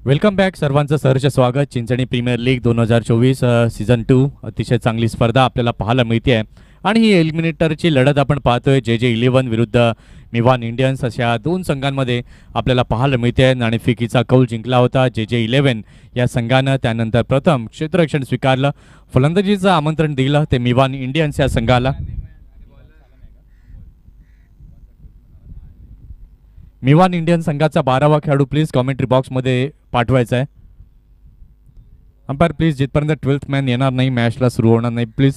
Welcome back सर्वांचं सहर्ष स्वागत. चिंचणी प्रीमियर लीग 2024 सीझन 2 अतिशय चांगली स्पर्धा आपल्याला पाहायला मिळते आहे आणि ही एलिमिनेटरची लढत आपण पाहतोय. JJ11 विरुद्ध मिवान इंडियन्स अशा दोन संघांमध्ये आपल्याला पाहायला मिळते आहे. नाणेफेकीचा कौल जिंकला होता JJ11 या संघानं. त्यानंतर प्रथम क्षेत्ररक्षण स्वीकारलं, फलंदाजीचं आमंत्रण दिलं ते मिवान इंडियन्स या संघाला. मिवान इंडियन संघाचा 12वा खेळाडू प्लीज कॉमेंट्री बॉक्समध्ये पाठवायचा आहे. अंपायर प्लीज, जिथपर्यंत 12th मॅन येणार नाही मॅचला सुरू होणार नाही. प्लीज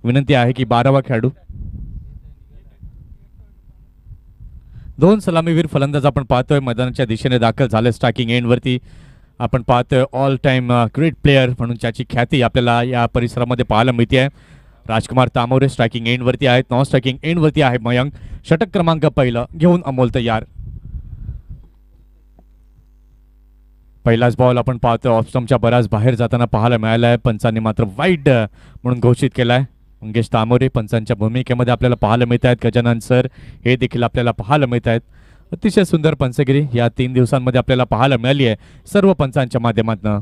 विनंती आहे की 12वा खेळाडू. दोन सलामीवीर फलंदाज आपण पाहतोय मैदानाच्या दिशेने दाखल झाले. स्ट्रायकिंग एंडवरती आपण पाहतोय ऑल टाइम ग्रेट प्लेयर म्हणून ज्याची ख्याती आपल्याला या परिसरामध्ये पाहायला मिळते आहे. राजकुमार तामोरे स्ट्रायकिंग एंडवरती आहेत. नॉन स्ट्रायकिंग एंडवरती आहे मयंक. षटक क्रमांक पहिलं घेऊन अमोल तयार. पहिलाच बॉल आपण पाहतोय ऑफस्टम्पच्या बराच बाहेर जाताना पाहायला मिळाला आहे. पंचांनी मात्र वाईड म्हणून घोषित केला आहे. मंगेश तामोरे पंचांच्या भूमिकेमध्ये आपल्याला पाहायला मिळत आहेत. गजानन सर हे देखील आपल्याला पाहायला मिळत आहेत. अतिशय सुंदर पंचगिरी या 3 दिवसांमध्ये आपल्याला पाहायला मिळाली आहे सर्व पंचांच्या माध्यमातून.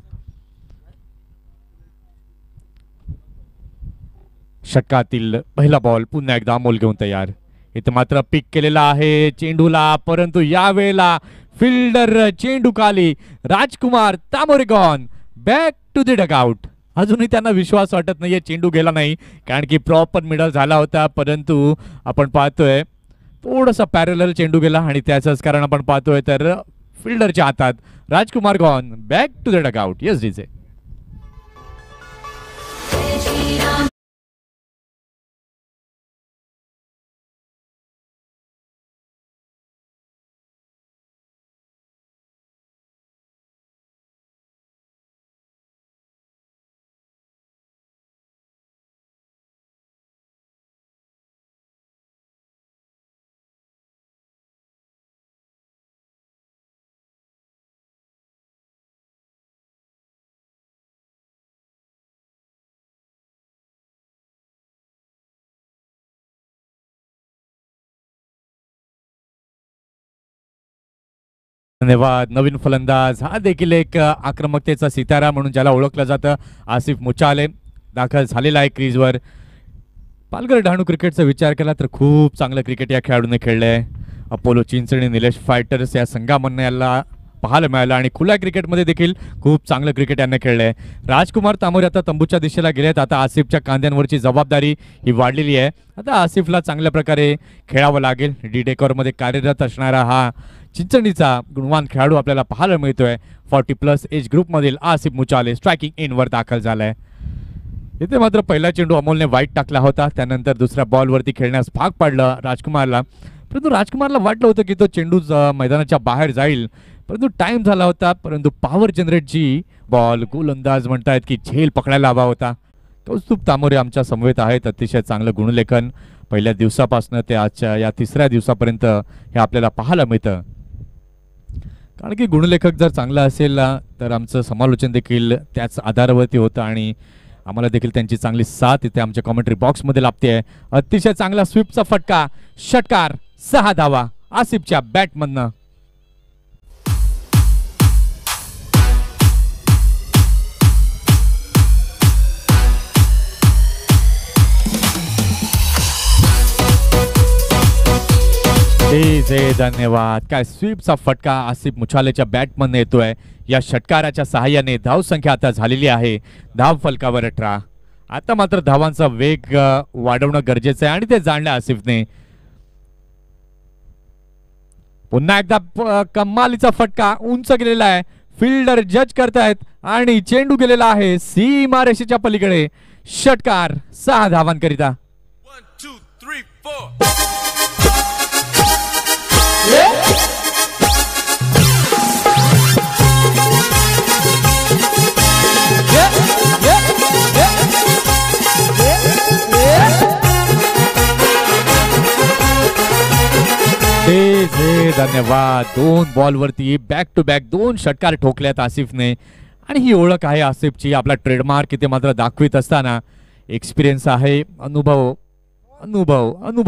षटकातील पहिला बॉल पुन्हा एकदा अमोल घेऊन तयार. इथे मात्र पिक केलेला आहे चेंडूला, परंतु यावेळेला फिल्डर चेंडू खाली. Rajkumar Tamore gone back to the dugout. अजूनही त्यांना विश्वास वाटत नाहीये चेंडू गेला नाही, कारण की प्रॉपर मिडल झाला होता, परंतु आपण पाहतोय थोडासा पॅरलल चेंडू गेला आणि त्याचंच कारण आपण पाहतोय तर फिल्डरच्या हातात. Rajkumar gone back to the dugout. Yes DJ. धन्यवाद. नवीन फलंदाज हा देखील एक आक्रमकतेचा सितारा म्हणून ज्याला ओळखलं जातं आसिफ मुचाले दाखल झालेला आहे क्रीजवर. पालघर डहाणू क्रिकेटचा विचार केला तर खूप चांगलं क्रिकेट या खेळाडूने खेळलंय. अपोलो चिंचणी निलेश फायटर्स या संघामधनं याला पाहायला मिळालं आणि खुल्या क्रिकेटमध्ये देखील खूप चांगलं क्रिकेट यांना खेळलंय. राजकुमार तामोरे आता तंबूच्या दिशेला गेलेत. आता आसिफच्या कांद्यांवरची जबाबदारी ही वाढलेली आहे. आता आसिफला चांगल्या प्रकारे खेळावं लागेल. डी डेकॉरमध्ये कार्यरत असणारा हा चिंचणीचा गुणवान खेळाडू आपल्याला पाहायला मिळतोय. 40+ एज ग्रुपमधील आसिफ मुचाले स्ट्रायकिंग एंडवर दाखल झालाय. इथे मात्र पहिला चेंडू अमोलने वाईट टाकला होता, त्यानंतर दुसऱ्या बॉलवरती खेळण्यास भाग पाडलं राजकुमारला, परंतु राजकुमारला वाटलं होतं की तो चेंडू मैदानाच्या बाहेर जाईल, परंतु टाइम झाला होता. परंतु पॉवर जनरेटची बॉल गोलंदाज म्हणतायत की झेल पकडायला हवा होता. कौस्तुभ तामोरे आमच्या समवेत आहेत. अतिशय चांगलं गुणलेखन पहिल्या दिवसापासून ते आजच्या या 3ऱ्या दिवसापर्यंत हे आपल्याला पाहायला मिळतं. कारण की गुणलेखक जर चांगला असेल तर आमचं समालोचन देखील त्याच आधारावरती होतं आणि आम्हाला देखील त्यांची चांगली साथ इथे आमच्या कॉमेंट्री बॉक्समध्ये लाभते आहे. अतिशय चांगला स्वीपचा फटका, षटकार, 6 धावा आसिफच्या बॅटमधनं. धन्यवाद. काय स्वीपचा फटका आसिफ मुचालेच्या बॅटमधनं येतोय. या षटकाराच्या सहाय्याने धाव संख्या आता झालेली आहे धाव फलकावर 18. आता मात्र धावांचा वेग वाढवणं गरजेचं आहे आणि ते जाणलं आसिफने. पुन्हा एकदा कमालीचा फटका उंच गेलेला आहे. फिल्डर जज करतायत आणि चेंडू गेलेला आहे सीमारेषेच्या पलीकडे. षटकार 6 धावांकरिता. 1 2 3 4. धन्यवाद. 2 बॉलवरती बॅक टू बॅक 2 षटकार ठोकल्यात आसिफने आणि ही ओळख आहे आसिफची. आपला ट्रेडमार्क इथे मात्र दाखवित असताना एक्सपिरियन्स आहे, अनुभव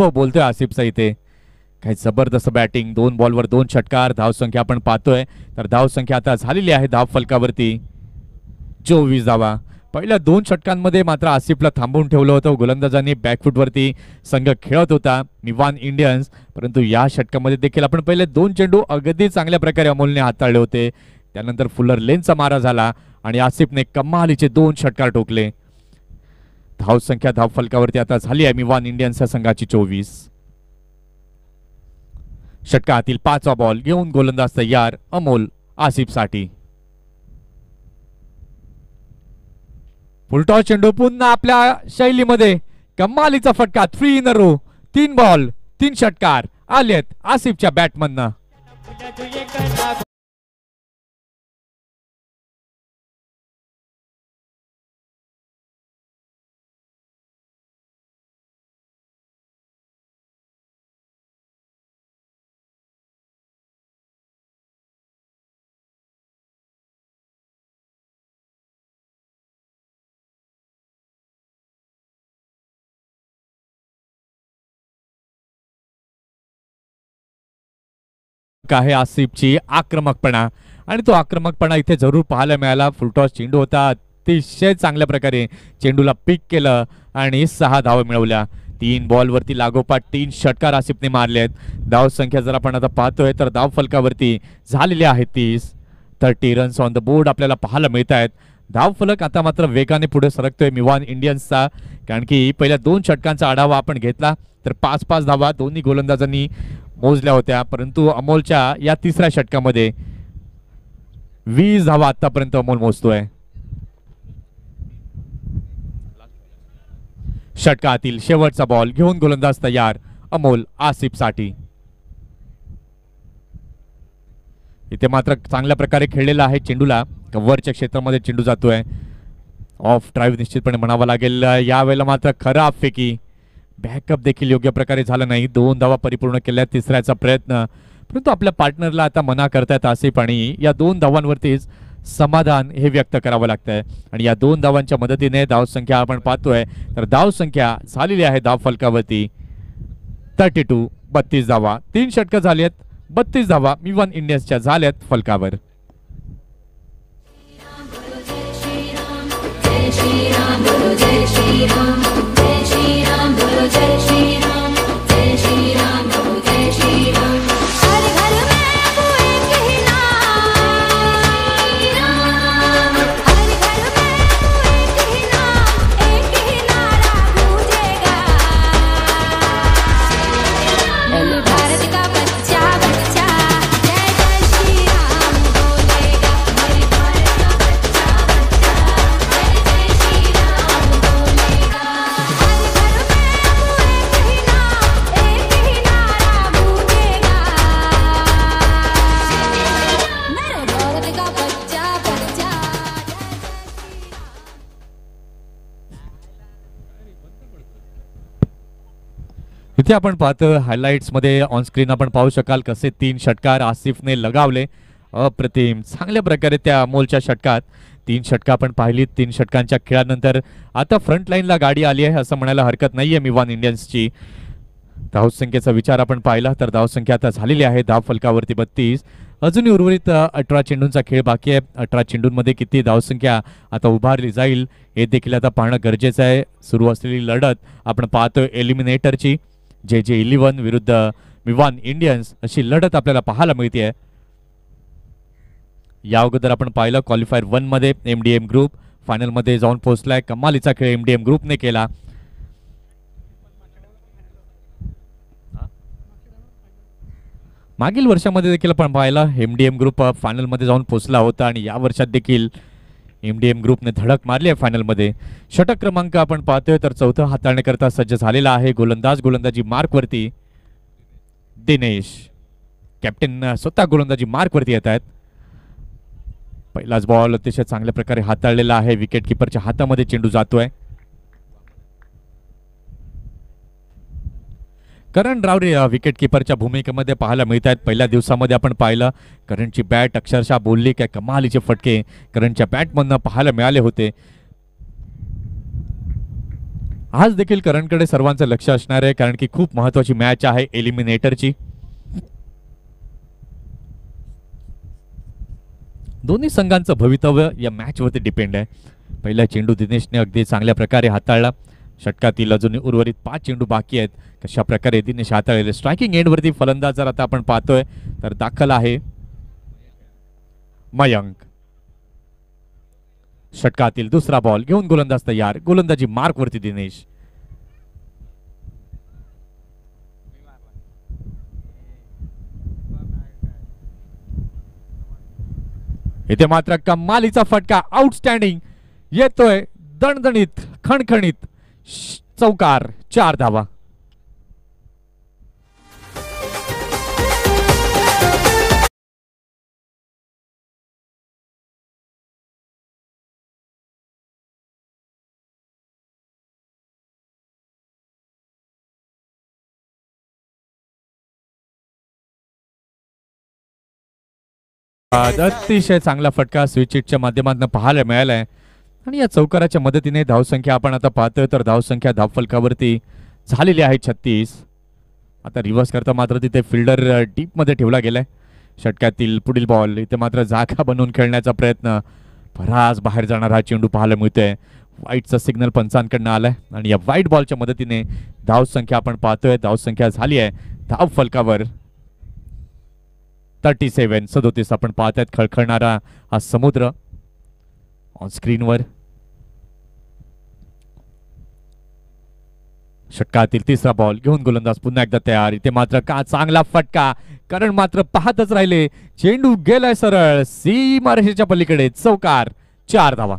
बोलतोय आसिफचा इथे. काय जबरदस्त बॅटिंग, 2 बॉलवर 2 षटकार. धावसंख्या आपण पाहतोय तर धावसंख्या आता झालेली आहे धाव फलकावरती 24 धावा. पहिल्या 2 षटकांमध्ये मात्र आसिफला थांबवून ठेवलं होतं. गोलंदाजांनी बॅकफुटवरती संघ खेळत होता मिवान इंडियन्स, परंतु या षटकामध्ये देखील आपण पहिले 2 चेंडू अगदी चांगल्या प्रकारे अमोलने हाताळले होते. त्यानंतर फुलर लेनचा मारा झाला आणि आसिफने कमालीचे 2 षटकार ठोकले. धावसंख्या धाव फलकावरती आता झाली आहे मिवान इंडियन्सच्या संघाची 24. षटकातील 5वा बॉल घेऊन गोलंदाज तयार अमोल आसिफसाठी. फुलटॉस चेंडू पुन्हा आपल्या शैलीमध्ये कमालीचा फटका. 3 इन अ रो, 3 बॉल 3 षटकार आलेत आसिफच्या बॅटमननं. आहे आसिफची आक्रमकपणा आणि तो आक्रमकपणा इथे जरूर पाहायला मिळाला. फुलटॉस चेंडू होता, अतिशय चांगल्या प्रकारे चेंडूला पिक केलं आणि 6 धावा मिळवल्या. 3 बॉलवरती लागोपाठ 3 षटकार आसिफने मारले आहेत. धाव संख्या जर आपण आता पाहतोय तर धाव फलकावरती झालेली आहे 30 रन्स ऑन द बोर्ड आपल्याला पाहायला मिळत आहेत. धाव फलक आता मात्र वेगाने पुढे सरकतोय मिवान इंडियन्सचा, कारण की पहिल्या 2 षटकांचा आढावा आपण घेतला तर 5-5 धावा दोन्ही गोलंदाजांनी मोजल्या होत्या, परंतु अमोलच्या या 3ऱ्या षटकामध्ये 20 धावा आतापर्यंत अमोल मोजतोय. षटकातील शेवटचा बॉल घेऊन गोलंदाज तयार अमोल आसिफसाठी. इथे मात्र चांगल्या प्रकारे खेळलेला आहे चेंडूला, कव्हरच्या क्षेत्रामध्ये चेंडू जातोय. ऑफ ड्राईव्ह निश्चितपणे म्हणावा लागेल. यावेळेला मात्र खराब फेकी, बॅकअप देखील योग्य प्रकारे झालं नाही. 2 धावा परिपूर्ण केल्या, 3ऱ्याचा प्रयत्न, परंतु आपल्या पार्टनरला आता मना करतायत आसिफ आणि या 2 धावांवरतीच समाधान हे व्यक्त करावं लागतंय. आणि या 2 धावांच्या मदतीने धावसंख्या आपण पाहतोय तर धावसंख्या झालेली आहे धाव फलकावरती 32 धावा. 3 षटकं झाली आहेत, 32 धावा मिवान इंडियन्सच्या झाल्यात फलकावर. इथे आपण पाहतो हायलाइट्स मध्ये ऑन स्क्रीन आपण पाहू शकाल कसे 3 षटकार आसिफने लगावले. अप्रतिम चांगल्या प्रकारे त्या अमोलच्या षटकात 3 षटका आपण पाहिली. 3 षटकांच्या खेळानंतर आता फ्रंट लाईनला गाडी आली आहे असं म्हणायला हरकत नाहीये मिवान इंडियन्सची. धावसंख्येचा विचार आपण पाहिला तर धावसंख्या आता झालेली आहे धाव फलकावरती 32. अजूनही उर्वरित 18 चेंडूंचा खेळ बाकी आहे. 18 चेंडूंमध्ये किती धावसंख्या आता उभारली जाईल हे देखील आता पाहणं गरजेचं आहे. सुरू असलेली लढत आपण पाहतोय एलिमिनेटरची, JJ11 विरुद्ध मिवान इंडियन्स अशी लढत आपल्याला पाहायला मिळते. या अगोदर आपण पाहिलं क्वालिफायर 1 मध्ये MDM ग्रुप फायनल मध्ये जाऊन पोहोचलाय. कमालीचा खेळ MDM ग्रुपने केला. मागील वर्षामध्ये देखील आपण पाहिलं MDM ग्रुप फायनल मध्ये जाऊन पोहोचला होता आणि या वर्षात देखील MDM ग्रुपने धडक मारली आहे फायनल मध्ये. षटक क्रमांक आपण पाहतोय तर 4थं हाताळण्याकरता सज्ज झालेला आहे. गोलंदाजी मार्क वरती दिनेश, कॅप्टन स्वतः गोलंदाजी मार्क वरती येत आहेत. पहिलाच बॉल अतिशय चांगल्या प्रकारे हाताळलेला आहे. विकेट किपरच्या हातामध्ये चेंडू जातोय. करण रावरे विकेट किपरच्या भूमिकेमध्ये पाहायला मिळत आहेत. पहिल्या दिवसामध्ये आपण पाहिलं करणची बॅट अक्षरशः बोलली, काय कमालीचे फटके करणच्या बॅटमधनं पाहायला मिळाले होते. आज देखील करणकडे सर्वांचं लक्ष असणार आहे कारण की खूप महत्त्वाची मॅच आहे एलिमिनेटरची. दोन्ही संघांचं भवितव्य या मॅचवरती डिपेंड आहे. पहिला चेंडू दिनेशने अगदी चांगल्या प्रकारे हाताळला. षटकातील अजून उर्वरित 5 चेंडू बाकी आहेत. कशा प्रकारे दिनेश हाताळले. स्ट्रायकिंग एंडवरती फलंदाज जर आता आपण पाहतोय तर दाखल आहे मयंक. षटकातील दुसरा बॉल घेऊन गोलंदाज तयार. गोलंदाजी मार्कवरती दिनेश. इथे मात्र कमालीचा फटका आउटस्टँडिंग येतोय. दणदणीत खणखणीत चौकार. 4 धावा. अतिशय चांगला फटका स्विच माध्यमातून पाहायला मिळालाय आणि या चौकाराच्या मदतीने धावसंख्या आपण आता पाहतोय तर धावसंख्या धावफलकावरती झालेली आहे 36. आता रिव्हर्स करता मात्र तिथे फिल्डर डीप मध्ये ठेवला गेलाय. षटकातील पुढील बॉल इथे मात्र जागा बनवून खेळण्याचा प्रयत्न. भरास बाहेर जाणारा हा चेंडू पाहायला मिळतोय. वाईटचा सिग्नल पंचांकडनं आलाय आणि या वाईट बॉलच्या मदतीने धावसंख्या आपण पाहतोय. धावसंख्या झाली आहे धावफलकावर 37 आपण पाहतायत. खळखळणारा हा समुद्र ऑन स्क्रीनवर. षटकातील तिसरा बॉल घेऊन गोलंदाज पुन्हा एकदा तयार. इथे मात्र का चांगला फटका. कारण मात्र पाहतच राहिले. चेंडू गेलाय सरळ सीमारेषेच्या पलीकडे. चौकार. 4 धावा.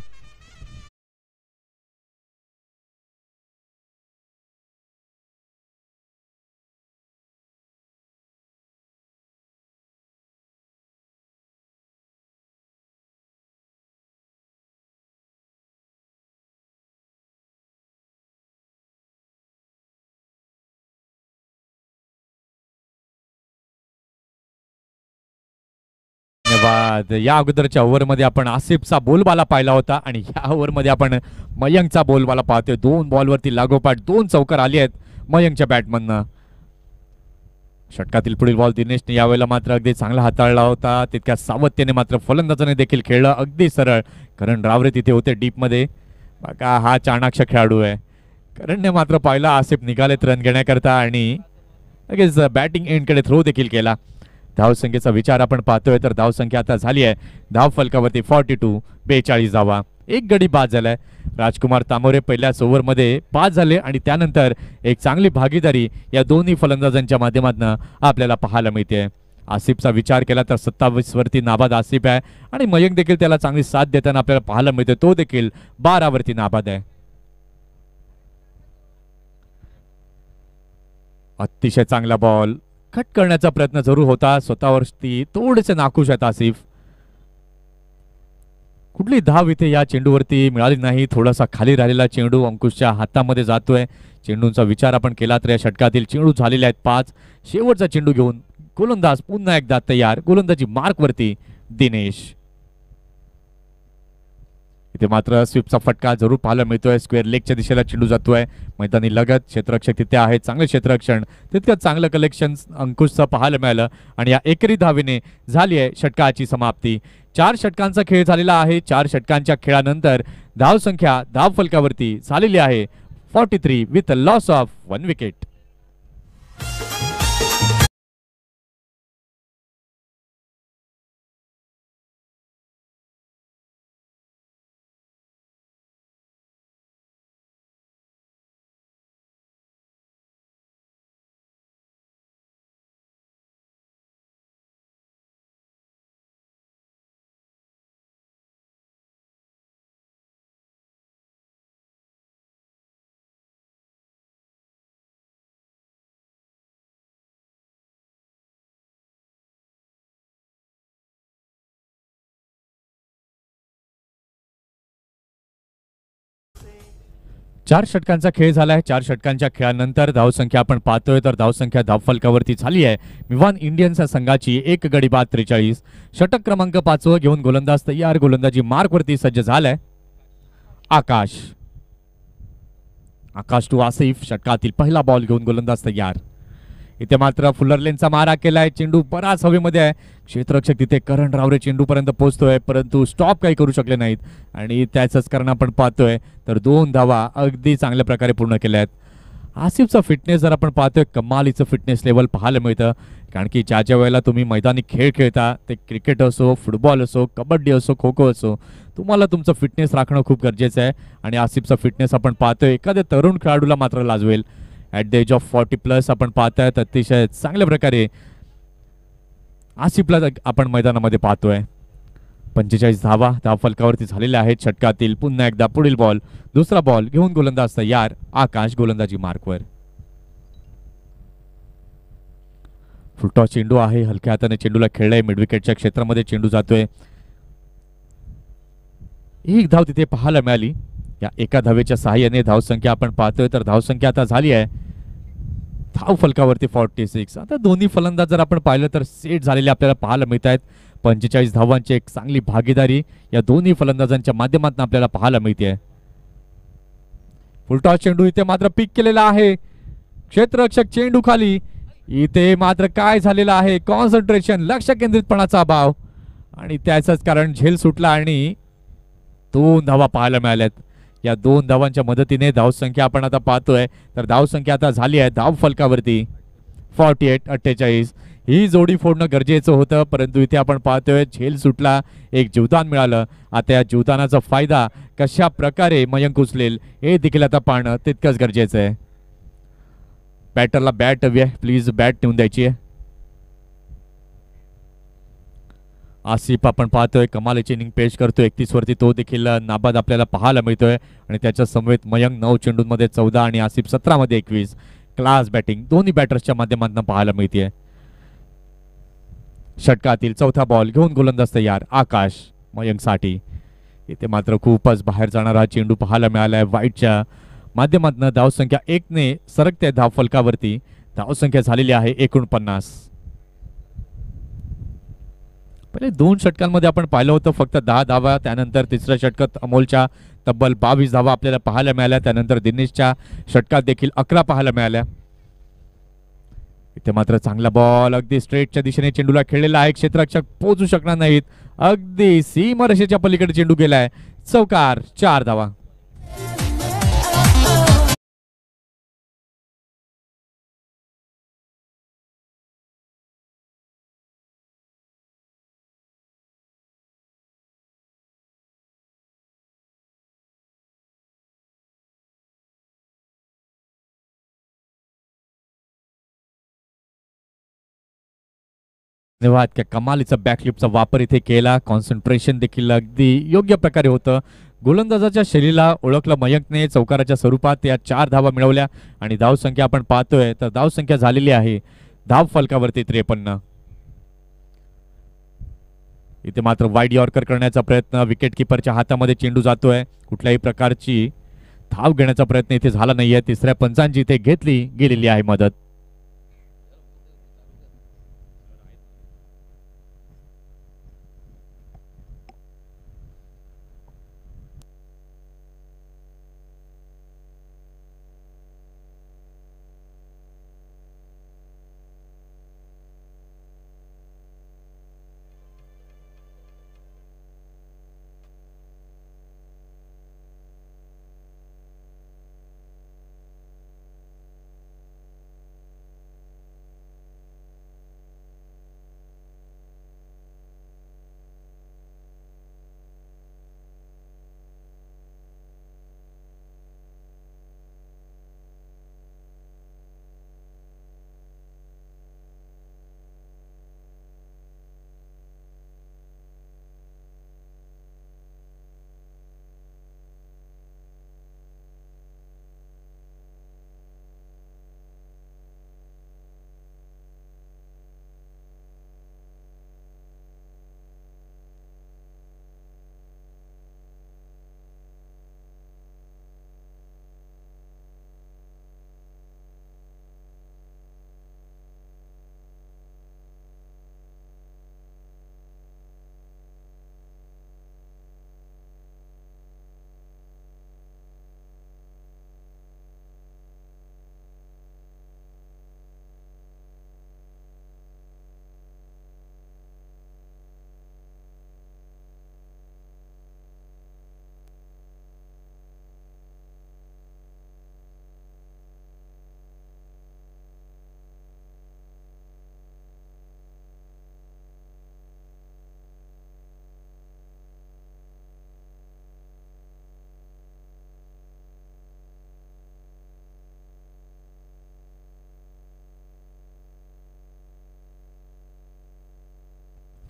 धन्यवाद. या अगोदरच्या ओव्हरमध्ये आपण आसिफचा बोलबाला पाहिला होता आणि या ओव्हरमध्ये आपण मयंकचा बोलबाला पाहतोय. 2 बॉलवरती लागोपाठ 2 चौकार आली आहेत मयंकच्या बॅटमधनं. षटकातील पुढील बॉल दिनेशने यावेळेला मात्र अगदी चांगला हाताळला होता. तितक्या सावधतेने मात्र फलंदाजाने देखील खेळलं अगदी सरळ. करण रावरे तिथे होते डीपमध्ये. बघा हा चाणाक्ष खेळाडू आहे. करणने मात्र पाहिला आसिफ निघालेत रन घेण्याकरता आणि लगेच बॅटिंग एंडकडे थ्रो देखील केला. धावसंख्येचा विचार आपण पाहतोय तर धावसंख्या आता झाली आहे धावफलकावरती 42. 42 धावा. एक गडी बाद झालाय. राजकुमार तामोरे पहिल्याच ओव्हरमध्ये बाद झाले आणि त्यानंतर एक चांगली भागीदारी या दोन्ही फलंदाजांच्या माध्यमातून आपल्याला पाहायला मिळते. आसिफचा विचार केला तर 27 वरती नाबाद आसिफ आहे आणि मयंक देखील त्याला चांगली साथ देताना आपल्याला पाहायला मिळते. तो देखील 12 वरती नाबाद आहे. अतिशय चांगला बॉल. कट करण्याचा प्रयत्न जरूर होता. स्वतःवरती थोडेसे नाखुश आहेत आसिफ. कुठली धाव इथे या चेंडूवरती मिळाली नाही. थोडासा खाली राहिलेला चेंडू अंकुशच्या हातामध्ये जातोय. चेंडूंचा विचार आपण केला तर या षटकातील चेंडू झालेले आहेत 5. शेवटचा चेंडू घेऊन गोलंदाज पुन्हा एकदा तयार. गोलंदाजी मार्कवरती दिनेश. इथे मात्र स्वीपचा फटका जरूर पाहायला मिळतोय. स्क्वेअर लेगच्या दिशेला चेंडू जातोय. मैदानी लगत क्षेत्ररक्षक तिथे आहे. चांगले क्षेत्ररक्षण तितकं चांगलं कलेक्शन अंकुशचं पाहायला मिळालं आणि या एकेरी धावेने झाली आहे षटकाची समाप्ती. 4 षटकांचा खेळ झालेला आहे. 4 षटकांच्या खेळानंतर धावसंख्या धावफलकावरती झालेली आहे 43 विथ लॉस ऑफ 1 विकेट. चार षटकांचा खेळ झालाय. 4 षटकांच्या खेळानंतर धावसंख्या आपण पाहतोय तर धावसंख्या धावफलकावरती झाली आहे मिवान इंडियन्स संघाची. एक गडी बाद 43. षटक क्रमांक 5 घेऊन गोलंदाज तयार. गोलंदाजी मार्कवरती सज्ज झालाय आकाश. आकाश टू आसिफ. षटकातील पहिला बॉल घेऊन गोलंदाज तयार. इथे मात्र फुलरलेनचा मारा केलाय, चेंडू बराच हवेमध्ये आहे. क्षेत्ररक्षक तिथे करण रावरे चेंडूपर्यंत पोहोचतोय, परंतु स्टॉप काही करू शकले नाहीत आणि त्याचंच कारण आपण पाहतोय. तर 2 धावा अगदी चांगल्या प्रकारे पूर्ण केल्या आहेत. आसिफचा फिटनेस जर आपण पाहतोय, कमालीचं फिटनेस लेवल पाहायला मिळतं. कारण की ज्या वेळेला तुम्ही मैदानी खेळ खेळता, ते क्रिकेट असो, फुटबॉल असो, कबड्डी असो, खो खो असो, तुम्हाला तुमचं फिटनेस राखणं खूप गरजेचं आहे. आणि आसिफचा फिटनेस आपण पाहतोय एखाद्या तरुण खेळाडूला मात्र लाजवेल. ॲट द एज ऑफ 40+ आपण पाहताय, अतिशय चांगल्या प्रकारे आसिफला आपण मैदानामध्ये पाहतोय. 45 धावा धाव फलकावरती झालेल्या आहेत षटकातील. पुन्हा एकदा पुढील बॉल, दुसरा बॉल घेऊन गोलंदाज तयार. आकाश गोलंदाजी मार्कवर. फुलटॉस चेंडू आहे, हलक्या हाताने चेंडूला खेळलाय, मिडविकेटच्या क्षेत्रामध्ये चेंडू जातोय. एक धाव तिथे पाहायला मिळाली. या एका धावेच्या सहाय्याने धावसंख्या आपण पाहतोय, तर धावसंख्या आता झाली आहे धाव फलकावरती 46. आता दोन्ही फलंदाज जर आपण पाहिलं तर सेट झालेले आपल्याला पाहायला मिळत आहेत. 45 धावांची एक चांगली भागीदारी या दोन्ही फलंदाजांच्या माध्यमातून आपल्याला पाहायला मिळते. फुलटॉस चेंडू इथे मात्र पिक केलेला आहे. क्षेत्ररक्षक चेंडू खाली. इथे मात्र काय झालेलं आहे, कॉन्सन्ट्रेशन, लक्ष केंद्रितपणाचा अभाव आणि त्याचंच कारण झेल सुटला आणि 2 धावा पाहायला मिळाल्यात. या 2 धावांच्या मदतीने धावसंख्या आपण आता पाहतोय, तर धावसंख्या आता झाली आहे धाव फलकावरती 48-48. ही जोडी फोडणं गरजेचं होतं, परंतु इथे आपण पाहतोय झेल सुटला, एक जीवदान मिळालं. आता या जीवदानाचा फायदा कशा प्रकारे मयंक उचलेल हे देखील आता पाहणं तितकंच गरजेचं आहे. बॅटरला बॅट हवी आहे, प्लीज बॅट नेऊन द्यायची आहे. आसिफ आपण पाहतोय कमालीची इनिंग पेश करतोय. 31 वरती तो देखील नाबाद आपल्याला पाहायला मिळतोय आणि त्याच्या समवेत मयंक 9 चेंडूंमध्ये 14 आणि आसिफ 17 मध्ये 21. क्लास बॅटिंग दोन्ही बॅटर्सच्या माध्यमातून पाहायला मिळते. षटकातील चौथा बॉल घेऊन गोलंदाज तयार. आकाश मयंकसाठी. इथे मात्र खूपच बाहेर जाणारा चेंडू पाहायला मिळालाय. वाईटच्या माध्यमातून धावसंख्या 1 ने सरकते धाव फलकावरती. धावसंख्या झालेली आहे 49. पहिले 2 षटकांमध्ये आपण पाहिलं होतं फक्त 10 धावा. त्यानंतर तिसऱ्या षटकात अमोलच्या तब्बल 22 धावा आपल्याला पाहायला मिळाल्या. त्यानंतर दिनेशच्या षटकात देखील 11 पाहायला मिळाल्या. इथे मात्र चांगला बॉल अगदी स्ट्रेटच्या दिशेने चेंडूला खेळलेला आहे. क्षेत्ररक्षक पोहोचू शकणार नाहीत. अगदी सीमारेषेच्या पलीकडे चेंडू गेलाय. चौकार, 4 धावा. धन्यवाद. त्या कमालीचा बॅकलिपचा वापर इथे केला. कॉन्सन्ट्रेशन देखील अगदी योग्य प्रकारे होतं. गोलंदाजाच्या शैलीला ओळखलं मयंकने. चौकाराच्या स्वरूपात या 4 धावा मिळवल्या आणि धावसंख्या आपण पाहतोय तर धावसंख्या झालेली आहे धाव फलकावरती 53. इथे मात्र वाईड यॉर्कर करण्याचा प्रयत्न. विकेट किपरच्या हातामध्ये चेंडू जातोय. कुठल्याही प्रकारची धाव घेण्याचा प्रयत्न इथे झाला नाहीये. तिसऱ्या पंचांची इथे घेतली गेलेली आहे मदत.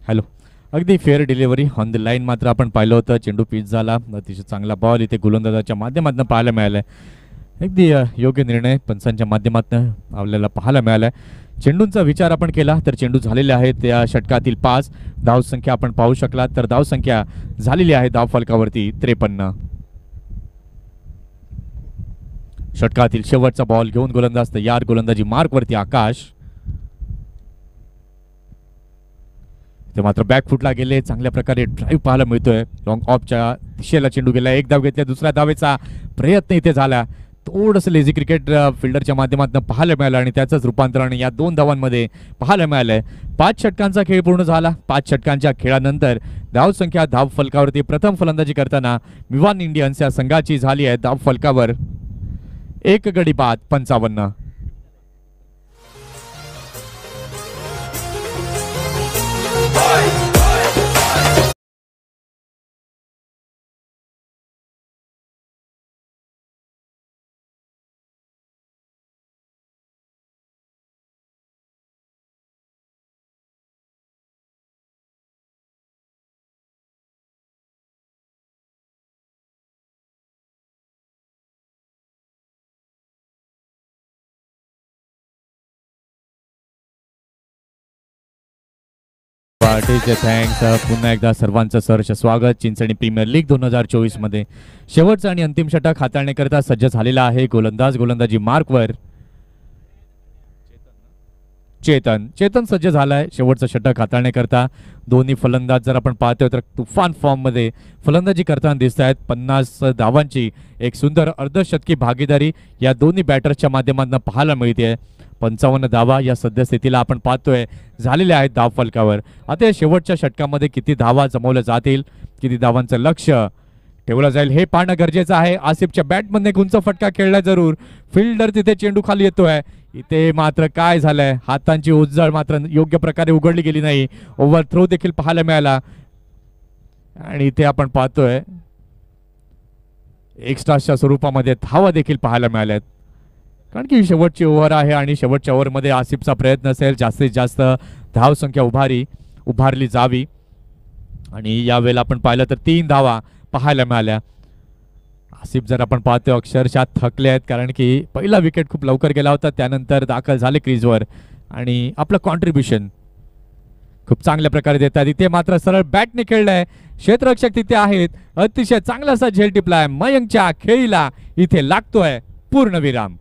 हॅलो. अगदी fair delivery on the line मात्र आपण पाहिलं होतं. चेंडू पिच झाला. अतिशय चांगला बॉल इथे गोलंदाजाच्या माध्यमातून पाहायला मिळालाय. अगदी योग्य निर्णय पंचांच्या माध्यमातून आपल्याला पाहायला मिळालाय. चेंडूंचा विचार आपण केला तर चेंडू झालेले आहेत या षटकातील 5. धावसंख्या आपण पाहू शकला तर धावसंख्या झालेली आहे धाव फलकावरती 53. षटकातील शेवटचा बॉल घेऊन गोलंदाज तयार. गोलंदाजी मार्कवरती आकाश. ते मात्र बॅकफुटला गेले. चांगल्या प्रकारे ड्राईव्ह पाहायला मिळतोय. लॉंग ऑफच्या दिशेला चेंडू गेला. एक धाव घेतल्या. दुसऱ्या धावेचा प्रयत्न इथे झाला. थोडंसं लेझी क्रिकेट फिल्डरच्या माध्यमातून पाहायला मिळालं आणि त्याचंच रूपांतरण या 2 धावांमध्ये पाहायला मिळालंय. 5 षटकांचा खेळ पूर्ण झाला. 5 षटकांच्या खेळानंतर धावसंख्या धाव फलकावरती प्रथम फलंदाजी करताना मिवान इंडियन्स या संघाची झाली आहे धाव फलकावर 1 गडी बाद 55. पार्टीचे थँक्स. पुन्हा एकदा सर्वांचं सहर्ष स्वागत. चिंचणी प्रीमियर लीग 2024 मध्ये शेवटचं आणि अंतिम षटक हाताळण्याकरता सज्ज झालेला आहे गोलंदाज. गोलंदाजी मार्कवर चेतन सज्ज झालाय शेवटचं षटक हाताळण्याकरता. दोन्ही फलंदाज जर आपण पाहतोय तर तुफान फॉर्म मध्ये फलंदाजी करताना दिसत आहेत. 50 धावांची एक सुंदर अर्धशतकी भागीदारी या दोन्ही बॅटर्सच्या माध्यमातून पाहायला मिळते. 55 धावा या सद्यस्थितीला आपण पाहतोय झालेल्या आहेत धाव फलकावर. आता या शेवटच्या षटकामध्ये किती धावा जमवल्या जातील, किती धावांचं लक्ष ठेवलं जाईल हे पाहणं गरजेचं आहे. आसिफच्या बॅटमध्ये एक उंच फटका खेळला जरूर. फिल्डर तिथे चेंडू खाली येतोय. इथे मात्र काय झालंय, हातांची उजळ मात्र योग्य प्रकारे उघडली गेली नाही. ओव्हर थ्रो देखील पाहायला मिळाला आणि इथे आपण पाहतोय एक्स्ट्राच्या स्वरूपामध्ये धावा देखील पाहायला मिळाल्यात. कारण की शेवटची ओव्हर आहे आणि शेवटच्या ओव्हरमध्ये आसिफचा प्रयत्न असेल जास्तीत जास्त धावसंख्या उभारली जावी. आणि यावेळेला आपण पाहिलं तर 3 धावा पाहायला मिळाल्या. आसिफ जर आपण पाहतो अक्षरशः थकले आहेत कारण की पहिला विकेट खूप लवकर गेला होता. त्यानंतर दाखल झाले क्रीजवर आणि आपलं कॉन्ट्रीब्युशन खूप चांगल्या प्रकारे देतात. इथे मात्र सरळ बॅटने खेळलंय. क्षेत्ररक्षक तिथे आहेत. अतिशय चांगलासा झेल टिपलाय. मयंकच्या खेळीला इथे लागतोय पूर्णविराम.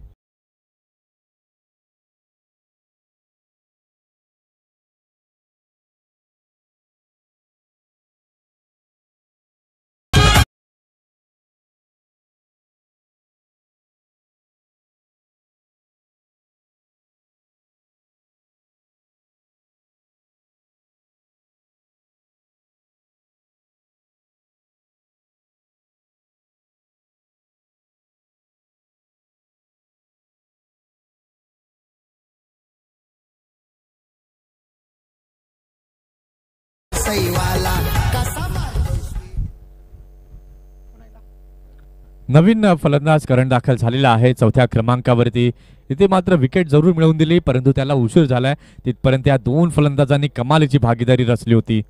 नवीन फलंदाज करण दाखल झालेला आहे 4थ्या क्रमांकावरती. इथे मात्र विकेट जरूर मिळवून दिली परंतु त्याला उशीर झालाय. तिथपर्यंत या 2 फलंदाजांनी कमालीची भागीदारी रचली होती.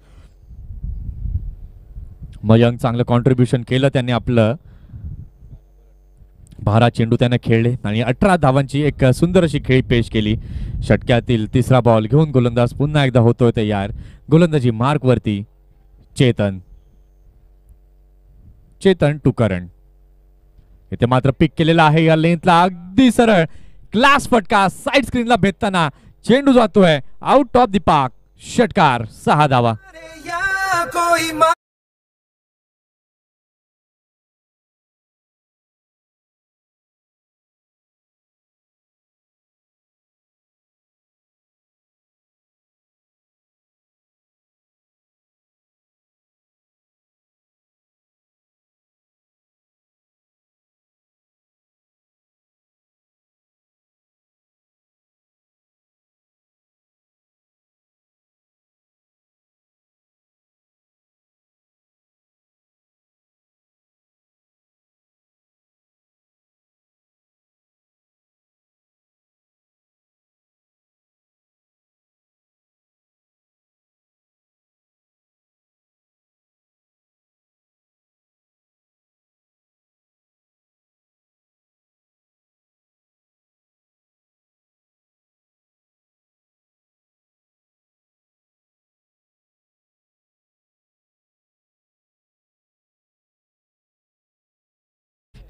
मयंक चांगलं कॉन्ट्रीब्युशन केलं. त्यांनी आपलं 12 चेंडू त्याने खेळले आणि 18 धावांची एक सुंदर अशी खेळी पेश केली. षटक्यातील 3रा बॉल घेऊन गोलंदाज पुन्हा एकदा होतोय तयार. गोलंदाजी मार्कवरती चेतन टू करण. इथे मात्र पिक केलेला आहे या लेंथला अगदी सरळ क्लास फटका साइड स्क्रीनला भेटताना चेंडू जातोय आउट ऑफ द पार्क. षटकार 6 धावा.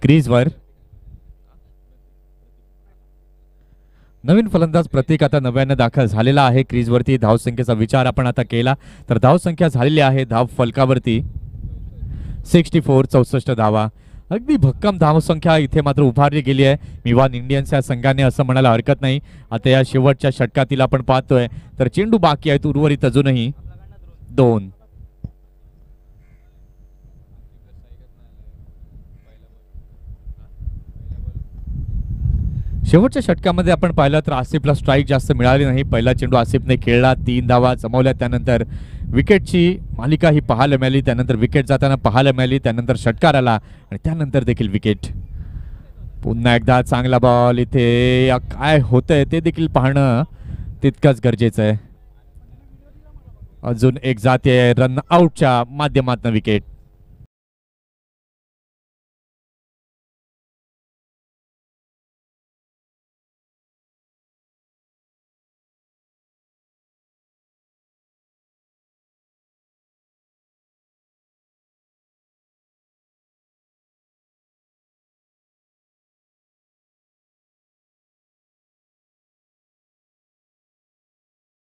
क्रीजवर. नवीन फलंदाज प्रतीक आता नव्यानं दाखल झालेला आहे क्रीजवरती. धावसंख्येचा विचार आपण आता केला तर धावसंख्या झालेली आहे धाव फलकावरती 64 धावा. अगदी भक्कम धावसंख्या इथे मात्र उभारली गेली आहे मिवान इंडियन्स या संघाने असं म्हणायला हरकत नाही. आता या शेवटच्या षटकातील आपण पाहतोय तर चेंडू बाकी आहेत उर्वरित अजूनही 2. शेवटच्या षटकामध्ये आपण पाहिलं तर आसिफला स्ट्राईक जास्त मिळाली नाही. पहिला चेंडू आसिफने खेळला, 3 धावा जमवल्या. त्यानंतर विकेटची मालिका ही पाहायला मिळाली. त्यानंतर विकेट जाताना पाहायला मिळाली. त्यानंतर षटकार आला आणि त्यानंतर देखील विकेट. पुन्हा एकदा चांगला बॉल. इथे काय होतंय ते देखील पाहणं तितकंच गरजेचं आहे. अजून एक जाते रन आउटच्या माध्यमातून विकेट.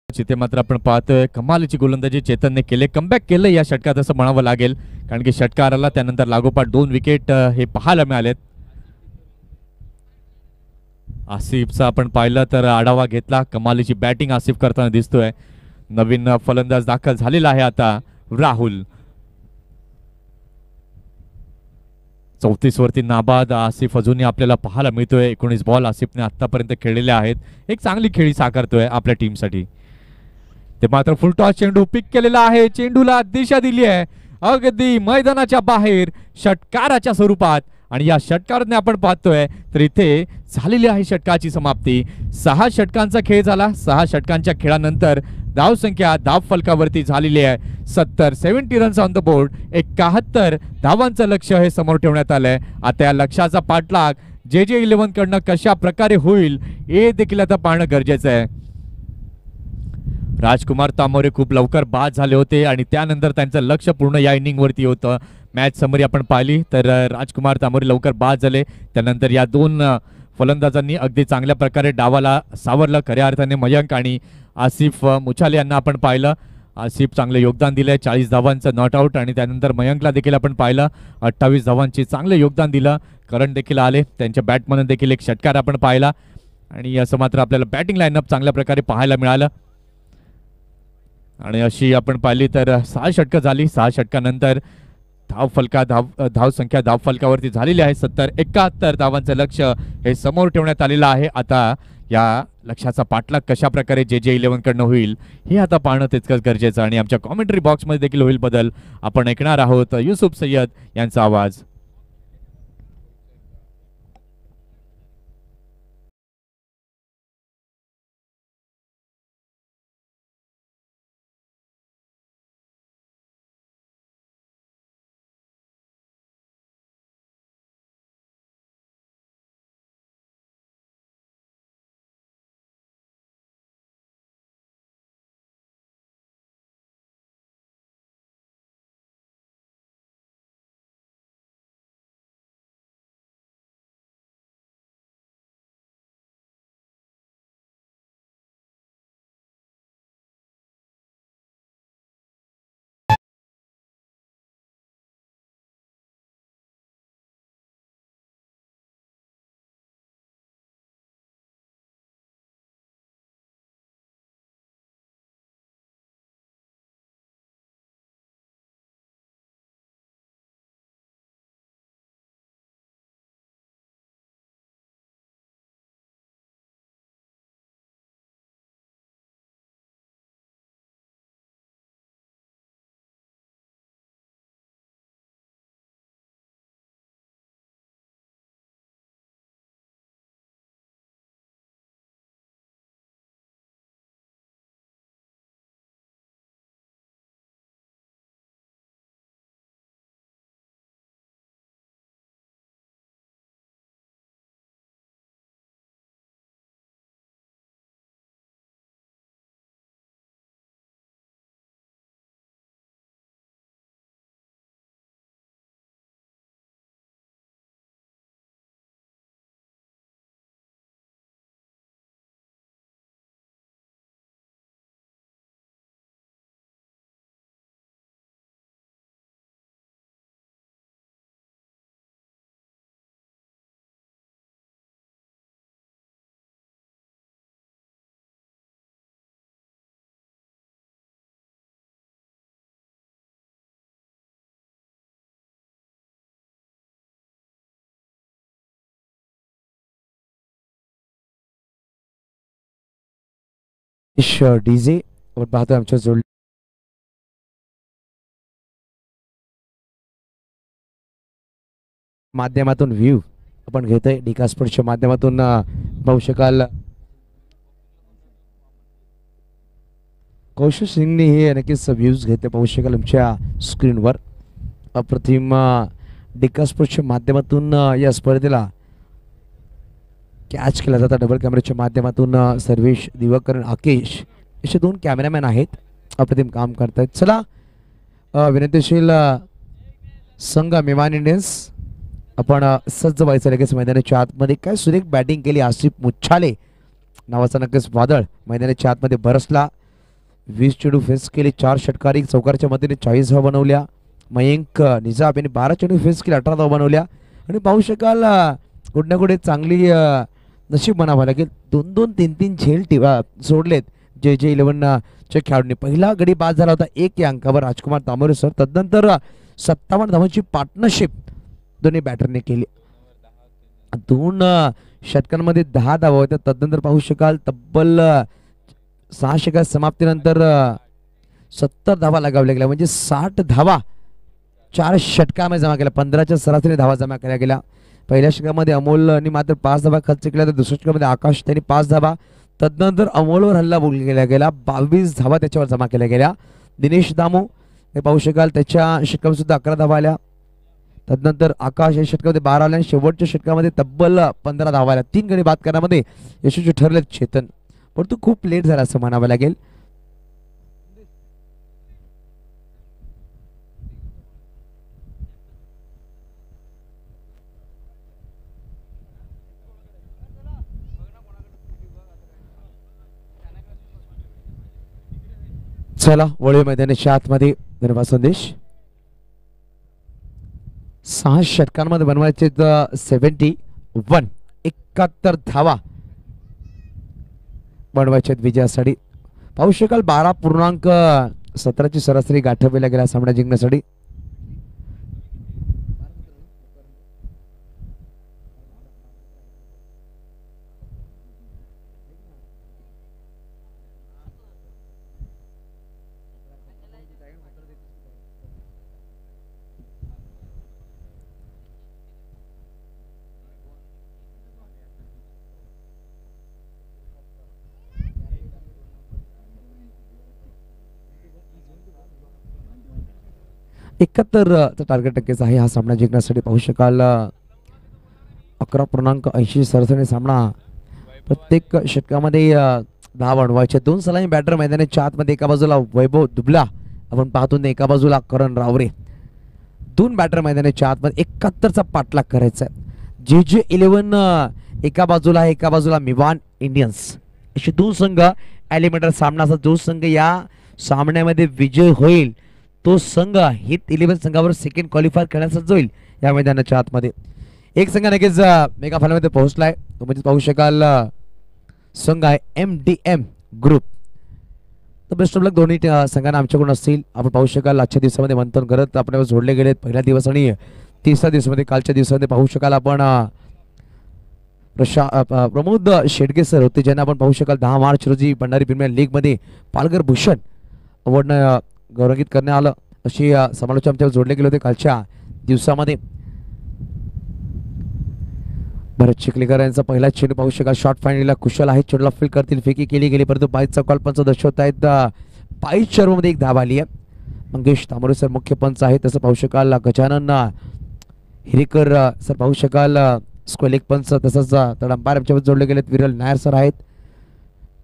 तिथे मात्र आपण पाहतोय कमालीची गोलंदाजी चेतनने केले. कमबॅक केलं या षटकात असं म्हणावं लागेल कारण की षटकार आला त्यानंतर लागोपाठ 2 विकेट हे पाहायला मिळालेत. आसिफचा आपण पाहिलं तर आढावा घेतला. कमालीची बॅटिंग आसिफ करताना दिसतोय. नवीन फलंदाज दाखल झालेला आहे आता राहुल. 34 वरती नाबाद आसिफ अजूनही आपल्याला पाहायला मिळतोय. 19 बॉल आसिफने आतापर्यंत खेळलेले आहेत. एक चांगली खेळी साकारतोय आपल्या टीमसाठी. ते मात्र फुलटॉस चेंडू पिक केलेला आहे. चेंडूला दिशा दिली आहे अगदी मैदानाच्या बाहेर षटकाराच्या स्वरूपात आणि या षटकाराने आपण पाहतोय तर इथे झालेली आहे षटकाची समाप्ती. 6 षटकांचा खेळ झाला. 6 षटकांच्या खेळानंतर धावसंख्या धाव फलकावरती झालेली आहे 70 रन्स ऑन द बोर्ड. 71 धावांचं लक्ष्य हे समोर ठेवण्यात आलंय. आता या लक्ष्याचा पाठलाग JJ11 कडनं कशा प्रकारे होईल हे देखील आता पाहणं गरजेचं आहे. राजकुमार तांबोरे खूप लवकर बाद झाले होते आणि त्यानंतर त्यांचं लक्ष पूर्ण या इनिंग वरती होतं. मॅच समरी आपण पाहिली तर राजकुमार तांबोरे लवकर बाद झाले. त्यानंतर या 2 फलंदाजांनी अगदी चांगल्या प्रकारे डावाला सावरलं. खऱ्या अर्थाने मयंक आणि आसिफ मुछाले यांना आपण पाहिलं. आसिफ चांगलं योगदान दिलंय 40 धावांचं नॉट आउट आणि त्यानंतर मयंकला देखील आपण पाहिलं 28 धावांची चांगलं योगदान दिलं. करण देखील आले. त्यांच्या बॅटमधून देखील एक षटकार आपण पाहिला आणि असं मात्र आपल्याला बॅटिंग लाईनअप चांगल्या प्रकारे पाहायला मिळालं. आणि अशी आपण पाहिली तर 6 षटकं झाली. 6 षटकानंतर धावसंख्या धाव फलकावरती झालेली आहे 71 धावांचं लक्ष हे समोर ठेवण्यात आलेलं आहे. आता या लक्ष्याचा पाठलाग कशा प्रकारे JJ11 कडनं होईल हे आता पाहणं तितकंच गरजेचं आणि आमच्या कॉमेंट्री बॉक्समध्ये देखील होईल बदल. आपण ऐकणार आहोत युसुफ सय्यद यांचा आवाज. डीजे आपण पाहतोय आमच्या जोड माध्यमातून व्ह्यू आपण घेतोय डिका स्पोर्ट्सच्या माध्यमातून पाहू शकाल कौशल सिंगने हे नक्कीच व्ह्यूज घेते पाहू शकाल आमच्या स्क्रीनवर अप्रतिम डिका स्पोर्ट्सच्या माध्यमातून या स्पर्धेला कॅच केला जाता डबल कॅमेऱ्याच्या माध्यमातून सर्वेश दिवाकरण आकेश असे दोन कॅमेरामॅन आहेत अप्रतिम काम करतायत चला विनंतीशील संघ मेहमान इंडियन्स आपण सज्ज व्हायचं लगेच मैदानाच्या आतमध्ये काय सुरेख बॅटिंग केली आसिफ मुच्छाले नावाचा नक्कीच वादळ मैदानाच्या आतमध्ये बरसला 20 चेंडू फेस केले 4 षटकारी चौकारच्या मदतीने 40 धावा बनवल्या मयंक निजाब यांनी 12 चेंडू फेस केले 18 धावा बनवल्या आणि पाहू शकाल कुठे ना कुठे चांगली नशीब म्हणावं लागेल 2-2 3-3 झेल सोडलेत JJ11 च्या खेळाडूंनी पहिला गडी बाद झाला होता 1 या अंकावर राजकुमार तांबोरे सर तदनंतर 57 धावांची पार्टनरशिप दोन्ही बॅटरने केली 2 षटकांमध्ये 10 धावा होत्या तदनंतर पाहू शकाल तब्बल 6 षटकात समाप्तीनंतर 70 धावा लगावल्या गेल्या म्हणजे 60 धावा 4 षटकामध्ये जमा केल्या 15च्या सरासरी धावा जमा केल्या गेल्या पहिल्या षटकामध्ये अमोलने मात्र 5 धावा खर्च केल्या तर दुसऱ्या षटकामध्ये आकाश त्यांनी 5 धावा तदनंतर अमोलवर हल्ला बोल केला गेला 22 धावा त्याच्यावर जमा केल्या गेल्या दिनेश दामू हे पाहू शकाल त्याच्या षटकामध्ये सुद्धा 11 धावा आल्या तदनंतर आकाश या षटकामध्ये 12 आल्या आणि शेवटच्या षटकामध्ये तब्बल 15 धावा आल्या 3 गडी बाद करण्यामध्ये यशस्वी ठरले चेतन परंतु खूप लेट झाला असं म्हणावं लागेल चला वळवे मैदानाच्या आतमध्ये धन्यवाद संदेश 6 षटकांमध्ये बनवायचे 71 71 धावा बनवायचे विजयासाठी पाहू शकाल 12.17 ची सरासरी गाठवल्या गेल्या सामना जिंकण्यासाठी चा टार्गेट टक्केच आहे हा सामना जिंकण्यासाठी पाहू शकाल 11.80 सरासरी सामना प्रत्येक षटकामध्ये 10 बनवायचे 2 सलामी बॅटर मैदानाच्या आतमध्ये एका बाजूला वैभव दुबला आपण पाहतो एका बाजूला करण रावरे 2 बॅटर मैदानाच्या आतमध्ये 71 चा पाठलाग करायचा आहे JJ11 एका बाजूला मिवान इंडियन्स असे 2 संघ एलिमिनेटर सामना जो संघ या सामन्यामध्ये विजय होईल तो संघ हिट 11 संघावर सेकंड क्वालिफाय करण्याचा होईल या मैदानाच्या आतमध्ये एक संघ नक्कीच मेगा फायनलमध्ये पोहोचलाय तो म्हणजे पाहू शकाल संघ आहे MDM ग्रुप तर बेस्ट ऑफ लक दोन्ही संघांना आमच्याकडून असतील आपण पाहू शकाल आजच्या दिवसामध्ये मंथन करत आपण जोडले गेलेत पहिल्या दिवस आणि तिसऱ्या दिवसामध्ये कालच्या दिवसामध्ये पाहू शकाल आपण प्रमोद शेडगे सर होते ज्यांना आपण पाहू शकाल 10 मार्च रोजी भंडारी प्रीमियर लीग मध्ये पालघर भूषण अवॉर्डनं गौरवित करण्यात आलं अशी समालोचना आमच्या जोडले गेले होते कालच्या दिवसामध्ये भरत चिखलीकर यांचा पहिला चेंडू पाहू शकाल शॉर्ट फायनलला कुशल आहे चेंडूला फील्ड करतील फेकी केली गेली परंतु 22 कॉल पंच दर्शवत आहेत 22 चेंडूमध्ये 1 धाव आली आहे मंगेश तांबोरे सर मुख्य पंच आहे तसं पाहू शकाल गजानन हिरेकर सर पाहू शकाल स्क्वेअर लेग पंच तसंच तर अंपायर आमच्यावर जोडले गेलेत विरल नायर सर आहेत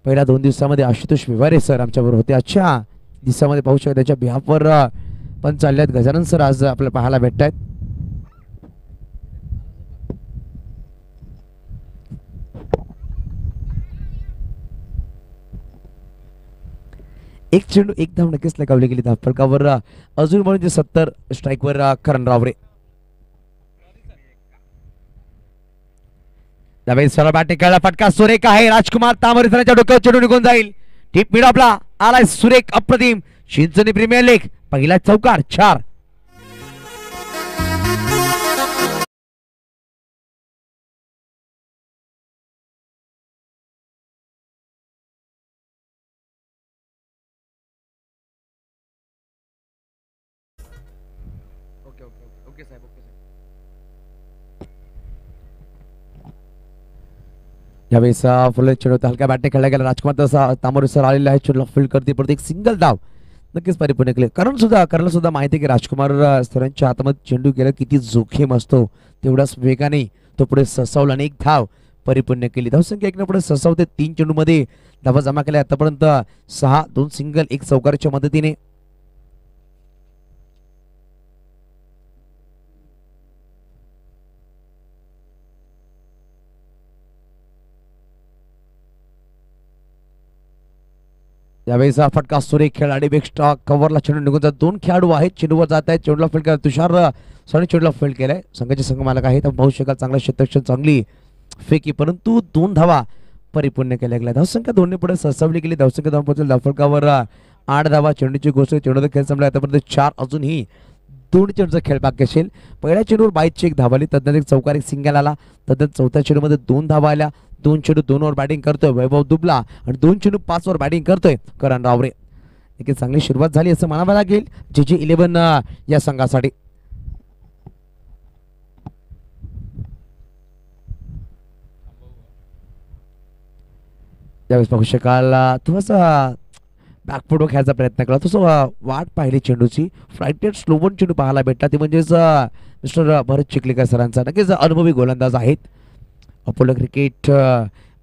पहिल्या 2 दिवसामध्ये आशुतोष विवारे सर आमच्याबरोबर होते अच्छा दिवसामध्ये पाहू शकता त्याच्या बिहाफवर पण चालले आहेत गजानन सर आज आपल्याला पाहायला भेटत आहेत एक चेंडू 1 धाव नक्कीच लगावली गेली धाव फलकावर अजून म्हणजे 70 स्ट्राईकवर करण रावरे सरळ बॅटिंग खेळला फटका सुरेख आहे राजकुमार तांबरे सरांच्या डोक्यावर चेंडू निघून जाईल टीप मिड आपला आलाय सुरेख अप्रतिम चिंचणी प्रीमियर लीग पहिला चौकार 4 यावेळेस फुल चेंडू हलक्या बॅटने खेळला गेला. राजकुमार तसा तांबोरे सर आलेला आहे. चेंडूला फील्ड करते परत एक सिंगल धाव नक्कीच परिपूर्ण केले. करणला सुद्धा माहिती आहे की राजकुमार सरांच्या हातामध्ये चेंडू गेला किती जोखीम असतो तेवढाच वेगाने तो पुढे ससावला आणि एक धाव परिपूर्ण केली. धावसंख्या एकने पुढे ससावते 3 चेंडू मध्ये धावा जमा केल्या आतापर्यंत 6, 2 सिंगल 1 चौकाराच्या मदतीने. यावेळेस फटका सुरेख खेळ आणि बेक्स्ट्रा कव्हरला चेंडू निघून जात. 2 खेळाडू आहेत चेंडूवर जात आहेत. चेंडूला फील्ड केला तुषार सॉरी चेंडूला फील्ड केलाय. संघाचे संघ मालक आहेत पाहू शकाल. चांगला क्षेत्ररक्षण चांगली फेकी परंतु 2 धावा परिपूर्ण केल्या गेल्या. धावसंख्या 2 पुढे ससावली गेली. धावसंख्या 2 पोहोचली. धावफलकावर 8 धावा. चेंडूची गोष्ट चेंडूचा खेळ संपला आतापर्यंत 4 अजूनही 2 चेंडूचा खेळ बाकी असेल. पहिल्या चेंडूवर 22ची 1 धाव आली. तद्नंतर एक चौकार एक सिंगल आला. तद्नंतर चौथ्या चेंडूमध्ये 2 धावा आल्या. 2 चेंडू 2 वर बॅटिंग करतोय वैभव दुबला आणि 2 चेंडू 5 वर बॅटिंग करतोय करण रावरे. एक चांगली सुरुवात झाली असं म्हणावं लागेल GG 11 या संघासाठी. त्यावेळेस पाहू शकाल थोडासा बॅकफुटवर खेळायचा प्रयत्न केला. तसं वाट पाहिली चेंडूची. फ्लाइटेड स्लोवन चेंडू पाहायला भेटला. ते म्हणजेच मिस्टर भरत चिखलीकर सरांचा नक्कीच अनुभवी गोलंदाज आहेत. अपोलो क्रिकेट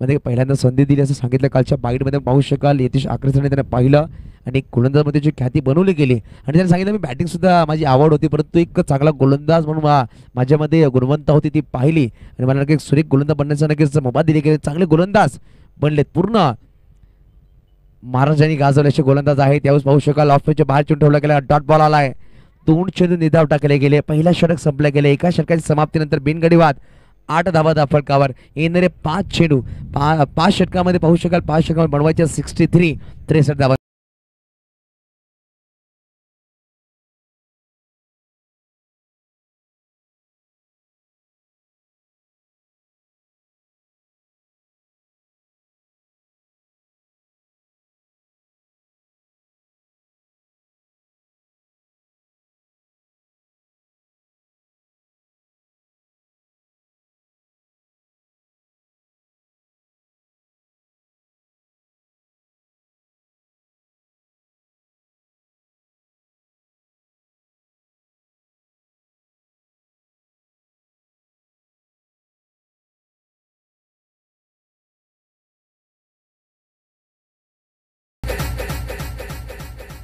मध्ये पहिल्यांदा संधी दिली असं सांगितलं. कालच्या बाईटमध्ये पाहू शकाल यतीश आकरेसरने त्याने पाहिलं आणि एक गोलंदाजमध्ये जी ख्याती बनवली गेली आणि त्याने सांगितलं मी बॅटिंग सुद्धा माझी आवड होती परंतु एक चांगला गोलंदाज म्हणून माझ्यामध्ये गुणवत्ता होती ती पाहिली आणि मला नक्की सुरेख गोलंदाज बनण्याचा नक्कीच मुभा दिली गेली. चांगले गोलंदाज बनलेत. पूर्ण महाराजांनी गाजवले असे गोलंदाज आहेत. त्यावेळेस पाहू शकाल ऑफ पिचच्या बाहेर चेंडू ठेवला गेला. डॉट बॉल आलाय. 2 चेंडू निधाव टाकले गेले. पहिला षटक संपले गेले. एका षटकाची समाप्तीनंतर बिनगडी बाद 8 धावा फलकावर. येणारे 5 चेंडू 5 षटकामध्ये पाहू शकाल. 5 षटकामध्ये बनवायच्या 63 धावा.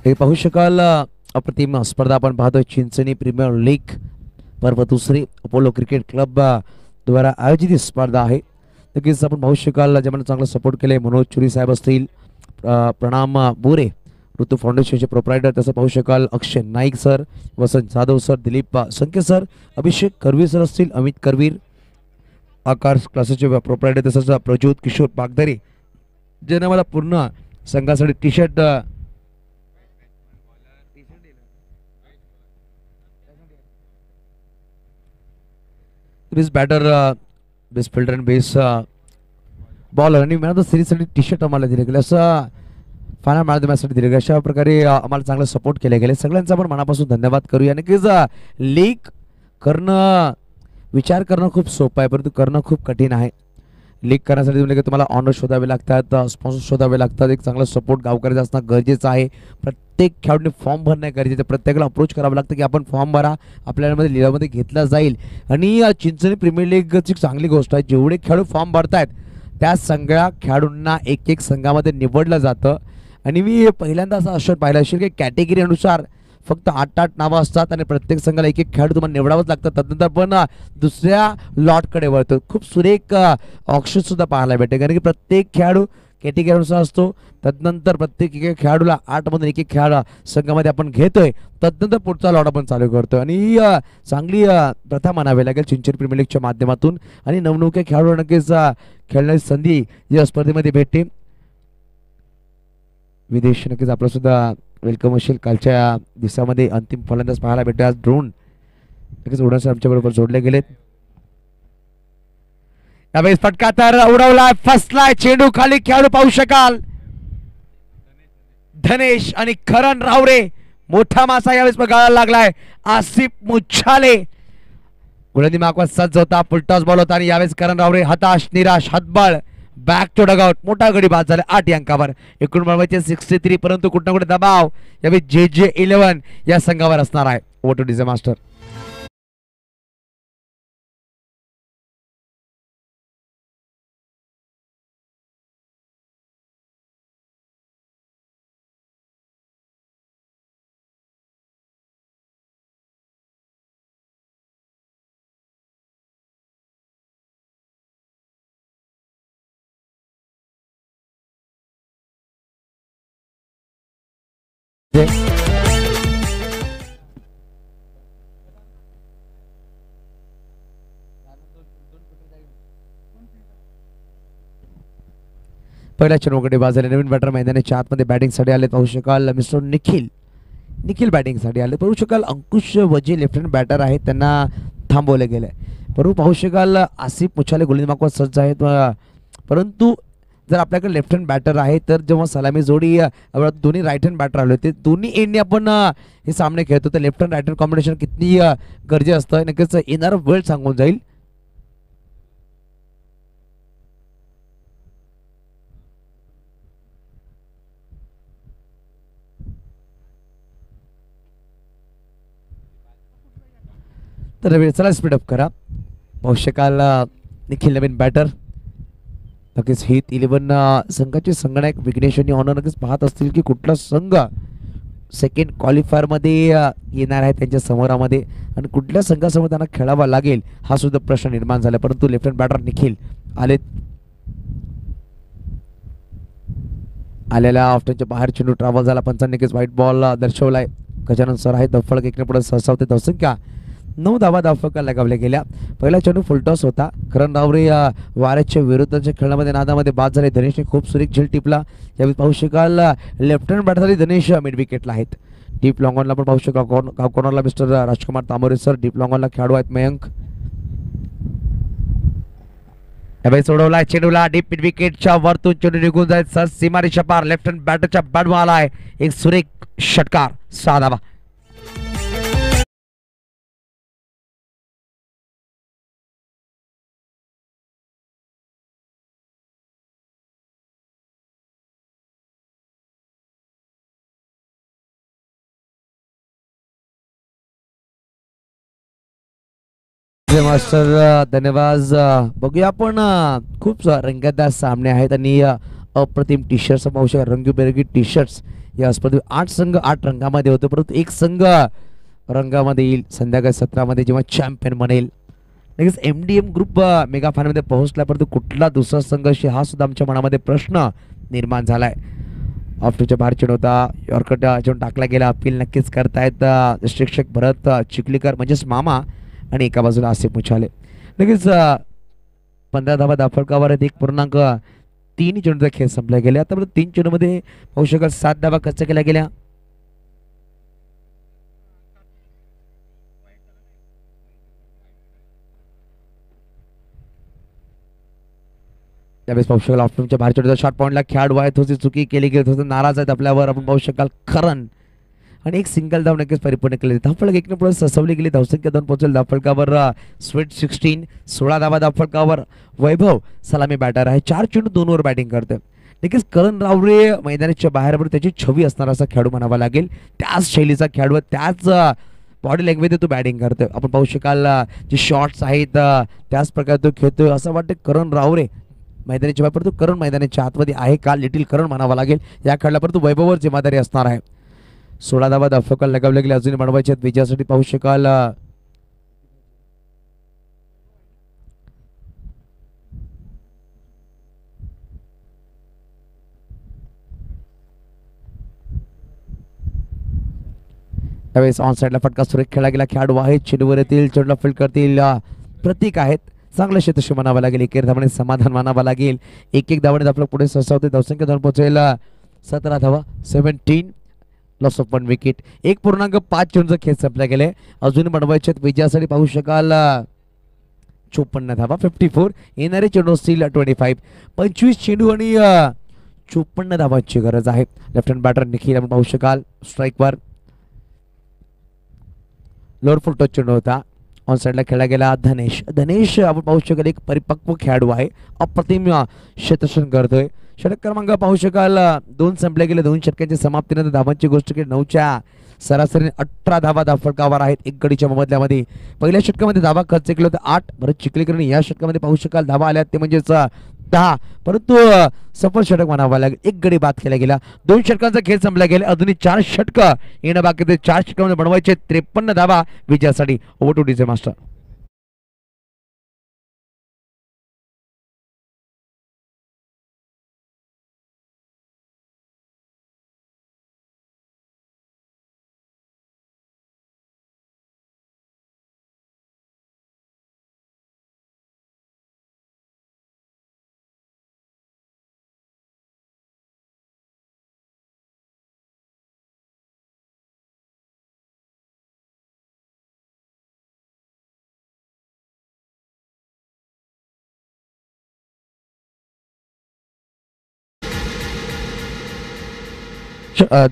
हे पाहू शकाल अप्रतिम स्पर्धा आपण पाहतोय. चिंचणी प्रीमियर लीग पर्व 2 अपोलो क्रिकेट क्लब द्वारा आयोजित ही स्पर्धा आहे. नक्कीच आपण पाहू शकाल ज्यामुळे चांगला सपोर्ट केले मनोज चुरी साहेब असतील, प्रणाम बोरे ऋतू फाउंडेशनचे प्रोप्रायटर, तसं पाहू शकाल अक्षय नाईक सर, वसंत जाधव सर, दिलीप संके सर, अभिषेक करवीर सर असतील, अमित करवीर आकाश क्लासेसचे प्रोप्रायटर, तसंच प्रज्योत किशोर पागदरे ज्यांना मला पूर्ण संघासाठी T shirt best batter best fielder आणि बेस्ट बॉलर आणि मॅन ऑफ द सिरीजसाठी टी शर्ट आम्हाला दिले गेले, असं फायनल मॅन ऑफ द मॅचसाठी दिले गेले. अशा प्रकारे आम्हाला चांगला सपोर्ट केले गेले. सगळ्यांचा आपण मनापासून धन्यवाद करूया. नक्कीच लीग करणं विचार करणं खूप सोपं आहे परंतु करणं खूप कठीण आहे. लीग करण्यासाठी म्हणजे तुम्हाला ऑनर शोधावे लागतात, स्पॉन्सर शोधावे लागतात, एक चांगला सपोर्ट गावकऱ्याचा असणं गरजेचं आहे. प्रत्येक खेळाडूने फॉर्म भरणं गरजेचं, प्रत्येकाला अप्रोच करावं लागतं की आपण फॉर्म भरा, आपल्यामध्ये लिलावामध्ये घेतला जाईल. आणि चिंचणी प्रीमियर लीगची चांगली गोष्ट आहे, जेवढे खेळाडू फॉर्म भरतायत त्या सगळ्या खेळाडूंना एक एक संघामध्ये निवडलं जातं. आणि मी पहिल्यांदा असं अशोर पाहिलं असेल की कॅटेगरी अनुसार फक्त 8 नावं असतात आणि प्रत्येक संघाला एक एक खेळाडू तुम्हाला निवडावंच लागतं. तदनंतर पण दुसऱ्या लॉटकडे वळतो. खूप सुरेख ऑप्शन सुद्धा पाहायला भेटते कारण की प्रत्येक खेळाडू कॅटेगरीनुसार असतो. तदनंतर प्रत्येक एक खेळाडूला 8 मधून एक खेळाडू संघामध्ये आपण घेतोय. तदनंतर पुढचा लॉट आपण चालू करतोय आणि चांगली प्रथा म्हणावी लागेल चिंचणी प्रीमियर लीगच्या माध्यमातून. आणि नवनवख्या खेळाडू नक्कीच खेळण्याची संधी या स्पर्धेमध्ये भेटते. विदेश नक्कीच आपलं सुद्धा वेलकम असेल. कालच्या दिवसामध्ये अंतिम फलंदाज पाहायला भेटतो. आज ड्रोन नक्कीच उडवण्यासाठी आमच्या बरोबर जोडले गेलेत. यावेळेस फटका तर उडवलाय, फसलाय चेंडू खाली. खेळाडू पाहू शकाल धनेश आणि करण रावरे. मोठा मासा यावेळेस बघायला लागलाय. आसिफ मुच्छाले गुलाबी मागवा सज्ज होता, फुलटॉस बॉल होता आणि यावेळेस करण रावरे हताश, निराश, हतबळ, बॅक टू डगआउट. मोठा गडी बाद झाला 8 अंकावर. एकूण बनवायचे 63, परंतु कुठं कुठे दबाव यावेळी JJ11 या संघावर असणार आहे. Over two DJ master. पहिल्या चेंडूकडे बाजूला नवीन बॅटर मैदानाच्या आतमध्ये बॅटिंगसाठी आले. पाहू शकाल मिस्टर निखिल बॅटिंगसाठी आले. पाहू शकाल अंकुश वजे लेफ्ट हँड बॅटर आहेत, त्यांना थांबवले गेले. परंतु पाहू शकाल आसिफ मुछाले गोलंदाज सज्ज आहेत. परंतु जर आपल्याकडे लेफ्ट हँड बॅटर आहे तर जेव्हा सलामी जोडी दोन्ही राईट हँड बॅटर आले होते, दोन्ही एंडने आपण हे सामने खेळतो, तर left hand right hand combination किती गरजेचं असतं नक्कीच येणारा वेळ सांगून जाईल. तर चला स्पीडअप करा. पाहू शकाल निखिल नवीन बॅटर. नक्कीच हिट 11 संघाचे संगणक विघ्नेश आणि ऑनर नक्कीच पाहत असतील की कुठला संघ सेकंड क्वालिफायरमध्ये येणार आहे त्यांच्या समोरामध्ये आणि कुठल्या संघासमोर त्यांना खेळावा लागेल हा सुद्धा प्रश्न निर्माण झाला. परंतु लेफ्ट हँड बॅटर निखिल आलेला ऑफ्टनच्या बाहेर चेंडू ट्रॅव्हल झाला. पंचांनी नक्कीच व्हाईट बॉल दर्शवलाय. गजानन सर आहे दफळक एकने पुढे सहसावते धावसंख्या 9 धावा धावफलका लगावल्या गेल्या. पहिला चेंडू फुलटॉस होता. करण रावरे वाऱ्याच्या विरुद्धच्या खेळामध्ये नादामध्ये बाद झाले. धनेशने खूप सुरेख झेल टिपला. यावेळी पाहू शकाल लेफ्ट हँड बॅटरसाठी धनेश मिड विकेटला आहेत. डीप लॉंगॉनला पण पाहू शकाल कॉर्नरला मिस्टर राजकुमार तांबोरे सर. डीप लॉंगॉनला खेळाडू आहेत मयंक. यावेळी सोडवला चेंडूला डीप मिड विकेटच्या वरतून चेंडू निघून जाईल. सर सीमारेषा पार लेफ्ट हँड बॅटरच्या बॅटवर आलाय एक सुरेख षटकार. 6 धावा. मास्टर धन्यवाद. बघूया आपण खूप रंगतदार सामने आहेत आणि अप्रतिम टी शर्ट्स पाहू शकता. रंगीबेरंगी टी शर्ट्स या स्पर्धेत 8 संघ 8 रंगामध्ये होते, परंतु एक संघ रंगामध्ये येईल संध्याकाळी 17 मध्ये जेव्हा चॅम्पियन बनेल. लगेच MDM ग्रुप मेगा फायनलमध्ये पोहोचला, परंतु कुठला दुसरा संघ हा सुद्धा आमच्या मनामध्ये प्रश्न निर्माण झालाय. ऑफच्या बाहेर चेंडू होता. यॉर्कर चेंडू टाकला गेला. अपील नक्कीच करतायत शिक्षक भरत चिखलीकर म्हणजेच मामा आणि एका बाजूला आसिफ मुछाले. लगेच 15 धावा धावफलकावर 1.3 चेंडूचा खेळ संपला गेला. आतापर्यंत 3 चेंडूमध्ये पाहू शकाल 7 धावा खर्च केल्या गेल्या. त्यावेळेस पाहू शकाल ऑफच्या बाहेर चेंडूचा शॉर्ट पॉइंटला खेळाडू आहे, थोडी चुकी केली गेली, थोडं नाराज आहेत आपल्यावर. आपण पाहू शकाल खरण आणि एक सिंगल धाव नक्कीच परिपूर्ण केली. धावफलक 1 पुढे ससवली गेली. धावसंख्या 2 पोहोचेल. धावफलकावर स्वीट 16 16 धावा धावफलकावर. वैभव सलामी बॅटर आहे. 4 चेंडू 2 वर बॅटिंग करतोय. नक्कीच करण रावरे मैदानाच्या बाहेर त्याची छवी असणारा असा खेळाडू म्हणावा लागेल. त्याच शैलीचा खेळाडू, त्याच बॉडी लँग्वेज तो बॅटिंग करतोय. आपण पाहू शकाल जे शॉट्स आहेत त्याच प्रकारे तो खेळतोय. असं वाटतं करण रावरे मैदानाच्या बाहेर, परंतु करण मैदानाच्या आतमध्ये आहे का लिटिल करण म्हणावा लागेल या खेळाला, परंतु वैभववर जिम्मेदारी असणार आहे. 16 धावा धावफलकाला लगावले गेले. अजूनही बनवायचे आहेत विजयासाठी. पाहू शकाल त्यावेळेस ऑन साईडला फटका सुरेख खेळला गेला. खेळाडू आहेत चेंडूवर येतील, चेंडूला फील्ड करतील. प्रतीक आहेत. चांगलं क्षेत्रशी म्हणावं लागेल. 1 धावाने समाधान मानावं लागेल. 1 धावाने आपलं पुढे ससावते. धावसंख्या 2 पोहोचेल. 17 धावा 17 लॉस ऑफ 1 विकेट. 1.5 चेंडूचा खेळ संपला गेले. अजून बनवायचे विजयासाठी. पाहू शकाल 54 धावा 54. येणारे चेंडू असतील 25. 25 चेंडू आणि 54 धावांची गरज आहे. लेफ्ट हँड बॅटर निखिल आपण पाहू शकाल स्ट्राईकवर. लोअर फुल टच चेंडू होता. ऑन साईडला खेळला गेला धनेश. धनेश आपण पाहू शकाल एक परिपक्व खेळाडू आहे, अप्रतिम क्षेत्ररक्षण करतोय. षटक क्रमांक पाहू शकाल 2 संपले गेले, 2 षटकांच्या समाप्तीनंतर धावांची गोष्ट केली 9च्या सरासरी 18 धावा धावफलकावर आहेत एक गडीच्या मोबदल्यामध्ये. पहिल्या षटकामध्ये धावा खर्च केले होते 8, भरत चिखलीकरने या षटकामध्ये पाहू शकाल धावा आल्या ते म्हणजेच 10, परंतु सफल षटक म्हणावा लागेल, एक गडी बाद केला गेला. 2 षटकांचा खेळ संपला गेला, अजूनही 4 षटक येणं बाकी ते 4 षटकांमध्ये बनवायचे 53 धावा विजयासाठी. Over two DJ master.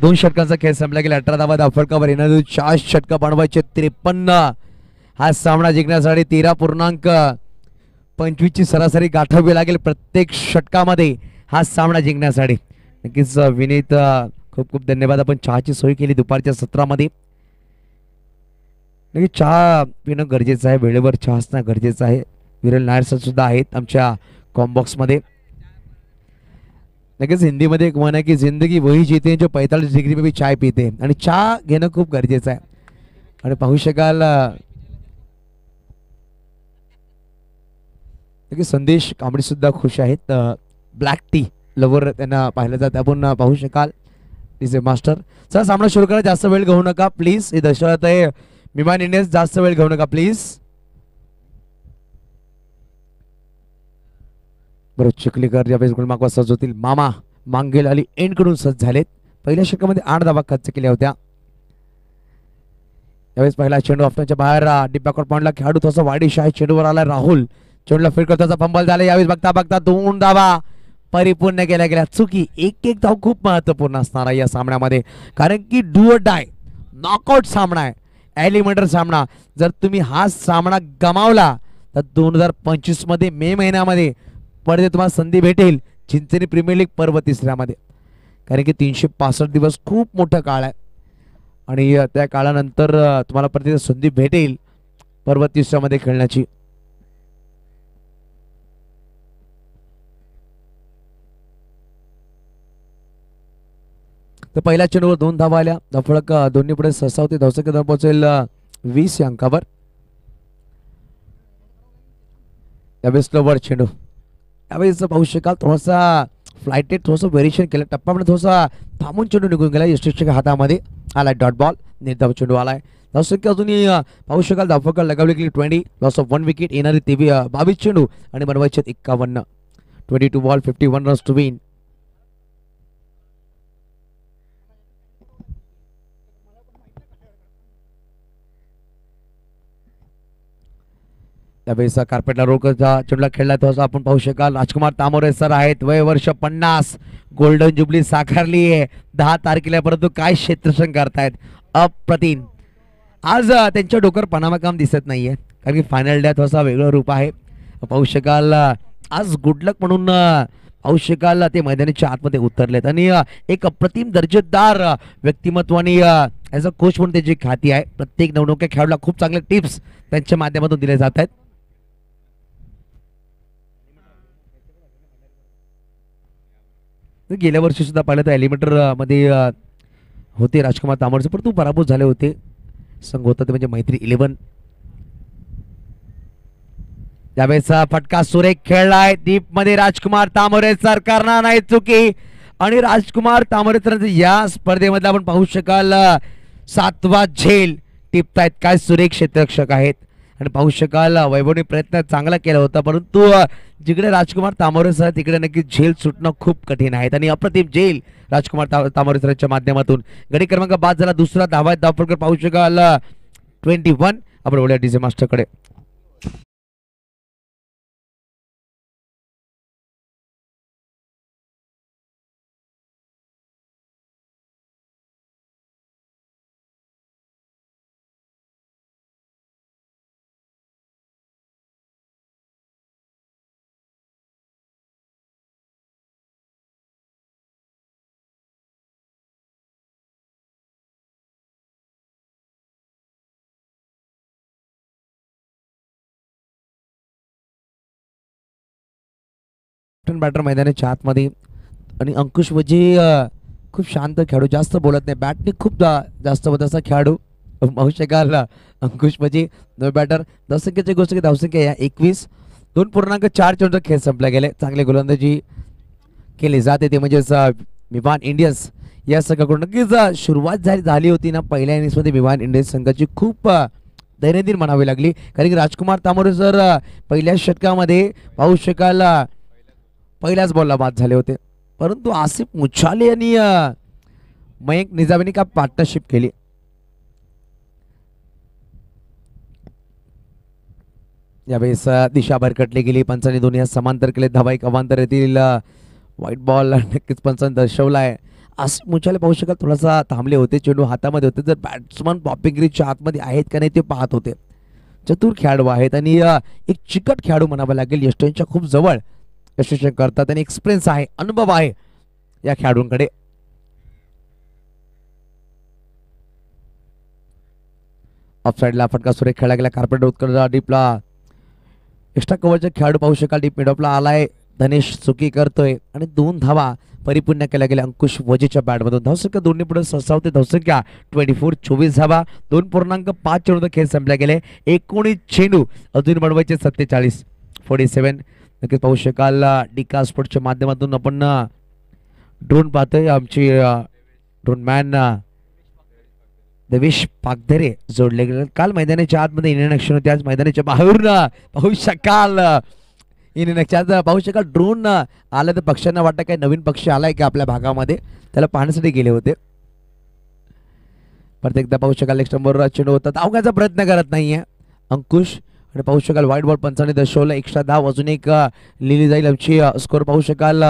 दोन षटकांचा खेळ संपला गेला, 18 धावा धावफलकावर येणार 4 षटक बनवायचे 53. हा सामना जिंकण्यासाठी 13.25 ची सरासरी गाठावी लागेल प्रत्येक षटकामध्ये हा सामना जिंकण्यासाठी. नक्कीच विनीत खूप खूप धन्यवाद. आपण चहाची सोय केली दुपारच्या सत्रामध्ये. नक्की चहा पिणं गरजेचं आहे, वेळेवर चहा असणं गरजेचं आहे. विरल नायर सर सुद्धा आहेत आमच्या कॉम्बॉक्समध्ये. नक्कीच हिंदीमध्ये एक म्हण आहे की जिंदगी वही जीते जो 45 डिग्री में भी चाय पीते, आणि चहा घेणं खूप गरजेचं आहे. आणि पाहू शकाल नक्कीच संदेश कांबळे सुद्धा खुश आहेत, ब्लॅक टी लवर त्यांना पाहिलं जातं. आपण पाहू शकाल डीजे मास्टर. चला सामना सुरू करा, जास्त वेळ घेऊ नका प्लीज. हे दर्शवत आहे विमान इंडियन्स, जास्त वेळ घेऊ नका प्लीज. बरं चिखलीकर यावेळेस गुलमाकवा सज्ज होतील. मामा मांगेल अली एंड कडून सज्ज झालेत. पहिल्या षटकामध्ये 8 धावा खर्च केल्या होत्या. यावेळेस पहिला चेंडू ऑफ्टनच्या बाहेर डीप बॅकवर्ड पॉइंटला खेळाडू थोडासा वाईडिश आहे. चेंडूवर आला राहुल, चेंडूला फिरकत त्याचा फंबल झाला. यावेळेस बघता बघता 2 धावा परिपूर्ण केल्या गेल्या. चुकी एक एक धाव खूप महत्वपूर्ण असणार आहे या सामन्यामध्ये, कारण की डू ऑर डाय नॉकआउट सामना आहे, एलिमिनेटर सामना. जर तुम्ही हा सामना गमावला तर 2025 मध्ये मे महिन्यामध्ये परत तुम्हाला संधी भेटेल चिंचणी प्रीमियर लीग पर्व 3ऱ्यामध्ये. कारण की 365 दिवस खूप मोठा काळ आहे, आणि त्या काळानंतर तुम्हाला परत संधी भेटेल पर्व 3ऱ्यामध्ये खेळण्याची. तर पहिल्या चेंडूवर 2 धावा आल्या. धावफलक दोन्ही पुढे सहसा होते. धावसंख्या धाव पोहोचेल 20 या अंकावर. यावेळेस स्लोवर चेंडू. यावेळेस पाहू शकाल थोडासा फ्लाइटेड थोडंसं व्हेरिएशन केलं, टप्प्यामध्ये थोडासा थांबून चेंडू निघून गेला. यष्टीच्या हातामध्ये आलाय डॉट बॉल, निर्धाव चेंडू आलाय. धावसंख्या अजूनही पाहू शकाल धावफलक लगावली गेली 20, लॉस ऑफ 1 विकेट. येणारी 22 चेंडू आणि बनवायचे 51. 22 बॉल 51 रन्स टू विन. त्यावेळेस कार्पेटला रोकचा चेंडूला खेळला तो आपण पाहू शकाल. राजकुमार तामोरे सर आहेत, वय वर्ष 50, गोल्डन जुबली साकारली आहे 10 तारखेला, परंतु काय क्षेत्ररक्षण करतायत अप्रतिम. आज त्यांच्या डोक्यावर पनामा काम दिसत नाहीये, कारण की फायनल डे थोडासा वेगळं रूप आहे. पाहू शकाल आज गुड लक म्हणून पाहू शकाल ते मैदानाच्या आतमध्ये उतरलेत, आणि एक अप्रतिम दर्जेदार व्यक्तिमत्वाने ॲज अ कोच म्हणून त्याची ख्याती आहे. प्रत्येक नवनौक्या खेळाडूला खूप चांगले टिप्स त्यांच्या माध्यमातून दिले जात आहेत. गेल्या वर्षी सुद्धा पाहिलं तर एलिमिनेटर मध्ये होते राजकुमार तांबोरचे, परंतु पराभूत झाले होते. संघ होता ते म्हणजे मैत्री 11. त्यावेळेचा फटका सुरेख खेळलाय दीप मध्ये राजकुमार तांबोरे सर, करणार नाही चुकी. आणि राजकुमार तांबोरे सर या स्पर्धेमध्ये आपण पाहू शकाल 7वा झेल टिपतायत. काय सुरेख क्षेत्ररक्षक आहेत. आणि पाहू शकाल वैभवने प्रयत्न चांगला केला होता, परंतु जिकडे राजकुमार तांबोरे सर तिकडे नक्की झेल सुटणं खूप कठीण आहे. आणि अप्रतिम झेल राजकुमार तांबोरे सरांच्या माध्यमातून. गडी क्रमांक 5 झाला, दुसरा धावा धावफलक पाहू शकाल 21. आपण बोलूया डीजे मास्टरकडे. वेटरन बॅटर मैदानाच्या आतमध्ये आणि अंकुश वजी खूप शांत खेळाडू, जास्त बोलत नाही, बॅटने खूप जास्त होत असा खेळाडू पाहू शकाल. अंकुश वजी नवे बॅटर. धावसंख्येची गोष्ट की धावसंख्या या 21, 2.4 चेंडूचा खेळ संपला गेले. चांगली गोलंदाजी केली जाते ते म्हणजेच विमान इंडियन्स या संघाकडून. नक्कीच सुरुवात झाली होती ना पहिल्या इनिंग्समध्ये विमान इंडियन्स संघाची खूप दैनंदिन म्हणावी लागली, कारण की राजकुमार तांबोरे सर पहिल्या षटकामध्ये पाहू शकाल पहिल्याच बॉलला बाद झाले होते, परंतु आसिफ मुछाले आणि मयंक निजामीने का पार्टनरशिप केली. यावेळेस दिशा भरकटली गेली. पंचांनी दोन्ही समांतर केले. धावा एक अवांतर येथील व्हाईट बॉल नक्कीच पंचांनी दर्शवलाय. आसिफ मुछाले पाहू शकाल थोडासा थांबले होते, चेंडू हातामध्ये होते, जर बॅट्समन पॉपिंग ग्रीजच्या आतमध्ये आहेत का नाही ते पाहत होते. चतुर खेळाडू आहेत आणि एक चिकट खेळाडू म्हणावं लागेल. यष्टींच्या खूप जवळ यशस्वी करतात आणि एक्सपिरियन्स आहे, अनुभव आहे या खेळाडूंकडे. ऑफसाईडला फटका सुरेख खेळला गेला. कार्पेट उत्कर्ष डीपला एक्स्ट्रा कव्हरचा खेळाडू पाहू शकाल डीप मिडऑफला आलाय. धनेश चुकी करतोय आणि 2 धावा परिपूर्ण केल्या गेल्या अंकुश वजीच्या बॅटमधून. धावसंख्या दोन्ही पुढे ससावते. धावसंख्या 24, 24 धावा, 2.5 चेंडूचा खेळ संपला गेले. 19 चेंडू अजून बनवायचे 47, 47. नक्कीच पाहू शकाल डिका स्पोर्ट्सच्या माध्यमातून आपण ड्रोन पाहतोय. आमची ड्रोन मॅन देवेश पागधरे जोडले गेले. काल मैदानाच्या आतमध्ये इंडियन ॲक्शन होती, आज मैदानाच्या बाहेरून पाहू शकाल इंडियन ॲक्शन पाहू शकाल. ड्रोन आला तर पक्ष्यांना वाटतं काय नवीन पक्षी आलाय की आपल्या भागामध्ये, त्याला पाहण्यासाठी गेले होते. परत एकदा पाहू शकाल नेक्स्ट नंबरवर चेंडू होता, धावण्याचा प्रयत्न करत नाहीये अंकुश आणि पाहू शकाल व्हाईट बॉल पंचाने दर्शवलं. एक्स्ट्रा धाव अजून एक लिहिली जाईल. आमची स्कोर पाहू शकाल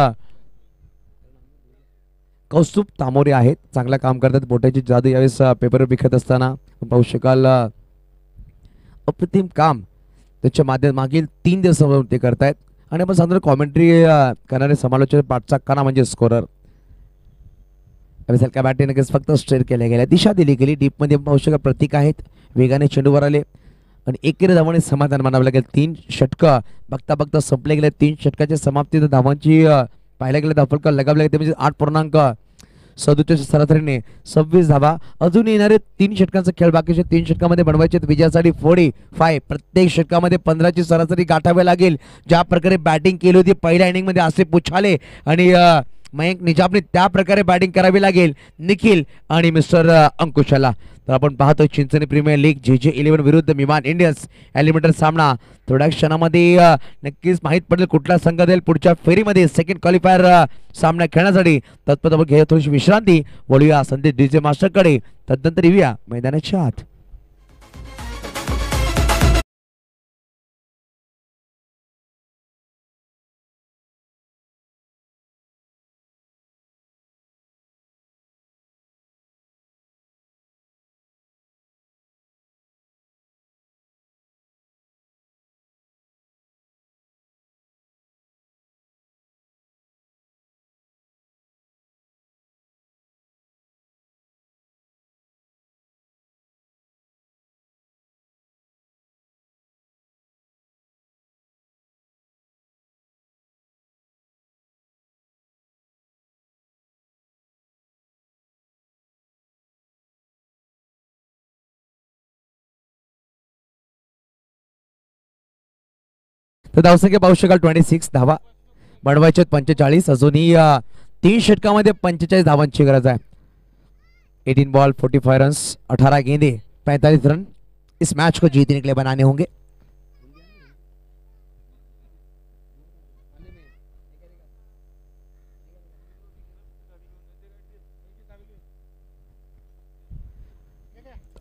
कौस्तुभ तामोरे आहेत, चांगलं काम करतात. बोटाची जादू यावेळेस पेपरवर विकत असताना पाहू शकाल अप्रतिम काम त्याच्या मागील 3 दिवसांपासून ते करतायत. आणि आपण सांगतो कॉमेंट्री करणारे समालोचक पाठचा काना म्हणजे स्कोरर. हलक्या बॅटने नक्कीच फक्त स्ट्रेट केल्या गेल्या, दिशा दिली गेली. डीपमध्ये पाहू शकाल प्रतीक आहेत, वेगाने चेंडूवर आले आणि एकेरी धावाने समाधान मानावं लागेल. 3 षटकं बघता बघता संपले गेले. 3 षटकाच्या समाप्तीत धावांची पाहायला गेलं धावफलक लगावले गेले म्हणजे 8.67 सरासरीने 26 धावा. अजून येणारे 3 षटकांचा खेळ बाकीचे 3 षटकामध्ये बनवायचे विजयासाठी 45. प्रत्येक षटकामध्ये 15ची सरासरी गाठावी लागेल. ज्या प्रकारे बॅटिंग केली होती पहिल्या इनिंगमध्ये आसिफ मुछाले आणि मयंक निजामने त्या प्रकारे बॅटिंग करावी लागेल निखिल आणि मिस्टर अंकुशाला. तर आपण पाहतो चिंचणी प्रीमियर लीग JJ11 विरुद्ध विमान इंडियन्स एलिमिनेटर सामना. थोड्या क्षणामध्ये नक्कीच माहीत पडेल कुठला संघ देईल पुढच्या फेरीमध्ये सेकंड क्वालिफायर सामना खेळण्यासाठी. तत्पर घ्या थोडीशी विश्रांती, बोलूया संदेश DJ मास्टरकडे, तदनंतर येऊया मैदानाच्या आत. तर धावसंख्या पाहू शकाल 26 धावा बनवायचे 45. अजूनही 3 षटकामध्ये 45 धावांची गरज आहे. 18 बॉल 45 रन्स, 18 गेंदे 45 रन. इस मैच को जीतने के लिए बनाने होंगे.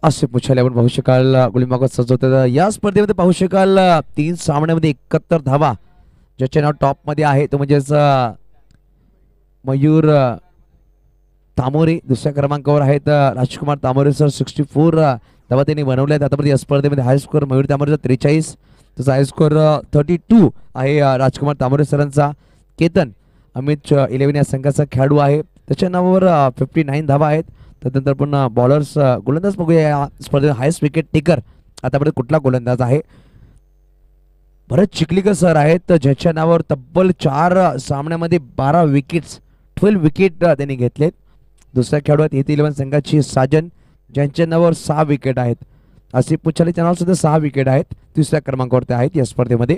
आसिफ मुछाले आपण पाहू शकाल गुलीमागत सजवतात. या स्पर्धेमध्ये पाहू शकाल 3 सामन्यामध्ये 71 धावा, ज्याचे नाव टॉप मध्ये आहे तो म्हणजेच मयूर तामोरे. दुसऱ्या क्रमांकावर आहेत राजकुमार तामोरे सर, 64 धावा त्यांनी बनवल्या आहेत आतापर्यंत या स्पर्धेमध्ये. हाय स्कोर मयूर तामोरेचा 43, तसा हाय स्कोर 32 आहे राजकुमार तामोरे सरांचा. केतन अमित 11 या संघाचा खेळाडू आहे, त्याच्या नावावर 59 धावा आहेत. त्यानंतर पण बॉलर्स गोलंदाज बघूया या स्पर्धेत. हायस्ट विकेट टेकर आतापर्यंत कुठला गोलंदाज आहे. भरत चिखलीकर सर आहेत ज्याच्या नावावर तब्बल 4 सामन्यामध्ये 12 विकेट्स 12 विकेट त्यांनी घेतलेत. दुसऱ्या खेळाडू आहेत येथे 11 संघाची साजन ज्यांच्या नावावर 6 विकेट आहेत. आसिफ मुचालेच्या नावावर सुद्धा 6 विकेट आहेत. तिसऱ्या क्रमांकावर ते आहेत या स्पर्धेमध्ये.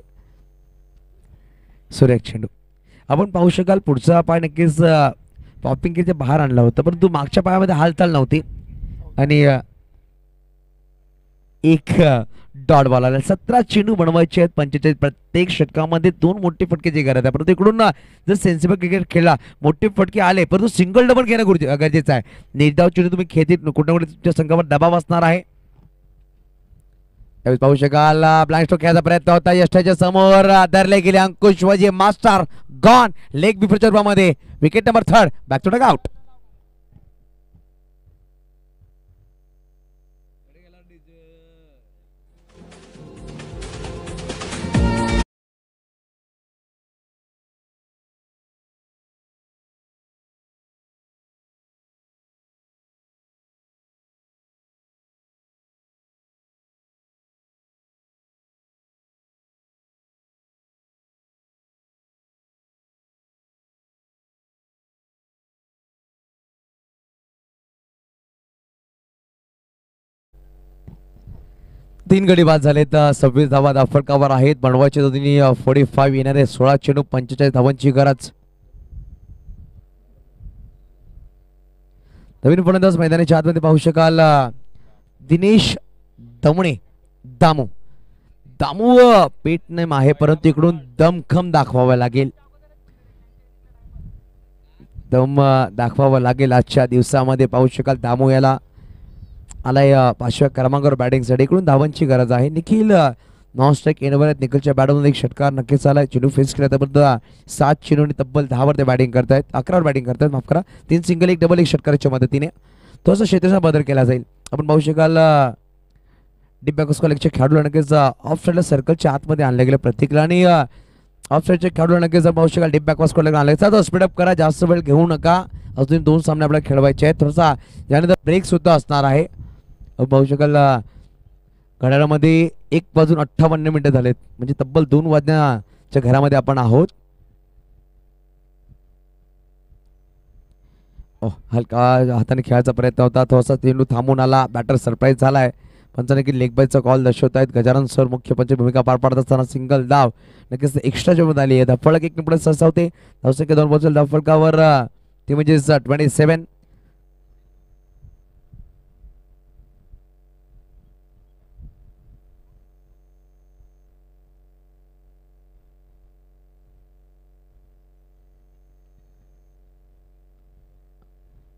सुरेख चेंडू आपण पाहू शकाल पुढचा पाय नक्कीच पॉपिंग किती बाहेर आणला होता परंतु मागच्या पायामध्ये हालचाल नव्हती आणि एक डॉट बॉल आला. 17 चेंडू बनवायचे आहेत 45. प्रत्येक षटकामध्ये 2 मोठे फटके जे गरज आहे परंतु इकडून जर सेन्सिबल क्रिकेट खेळला मोठे फटके आले परंतु सिंगल डबल घेणं गरजेचं आहे. निर्धाव चेंडू तुम्ही खेळतील कुठे कुठे तुमच्या संघावर दबाव असणार आहे. त्यावेळी पाहू शकाल ब्लाइंड स्ट्रोक खेळायचा प्रयत्न होता. यष्टाच्या समोर धरले गेले अंकुश वजे मास्टर गॉन लेग बिफोरच्या रूपामध्ये. Wicket number 3 back to dug out. तीन गडी बाद झालेत. 26 धावा धाफळकावर आहेत. बनवायचे दोन्ही 45 येणारे 16 चेंडू 45 धावांची गरज. नवीन फलंदाज मैदानाच्या आतमध्ये पाहू शकाल दिनेश दमणे दामू पेट नेम आहे परंतु इकडून दमखम दाखवावा लागेल. दम दाखवावा लागेल आजच्या दिवसामध्ये. पाहू शकाल दामू याला आलाय 5व्या क्रमांकावर बॅटिंगसाठी. इकडून धावांची गरज आहे. निखिल नॉन स्ट्राईक येण्यावर आहेत. निखिलच्या बॅटमधून एक षटकार नक्कीच आलाय. चेंडू फेस केला त्याबद्दल 7 चेंडू आणि तब्बल 10वर ते बॅटिंग करतायत. 11वर बॅटिंग करतायत माफ करा. 3 सिंगल 1 डबल 1 षटकाराच्या मदतीने थोडासा क्षेत्राचा बदल केला जाईल. आपण पाहू शकाल डीप बॅकवर्ड कॉलेजच्या खेळाडूला नक्कीच ऑफ साईडला सर्कलच्या आतमध्ये आणले गेले प्रत्येकला आणि ऑफ साईडच्या खेळाडूला नक्कीच पाहू शकाल डीप बॅकवर्ड कॉलेज आणले. तर स्पीडअप करा जास्त वेळ घेऊ नका. अजून 2 सामने आपल्याला खेळवायचे आहेत. थोडासा यानंतर ब्रेक सुद्धा असणार आहे. पाहू शकाल घड्याळामध्ये 1:58 झालेत म्हणजे तब्बल 2 वाजण्याच्या घरामध्ये आपण आहोत. हलका हाताने खेळायचा प्रयत्न होता. थोडासा चेंडू थांबून आला. बॅटर सरप्राईज झालाय. पंचाने की लेग बायचा कॉल दर्शवत आहेत. गजानन सर मुख्य पंच भूमिका पार पाडत असताना सिंगल धाव नक्कीच एक्स्ट्राच्या मध्ये आली आहे. धफळक 1 पुढे सरसावते. धावसंख्या 2 पोहोचेल धफळकावर ते म्हणजे 27.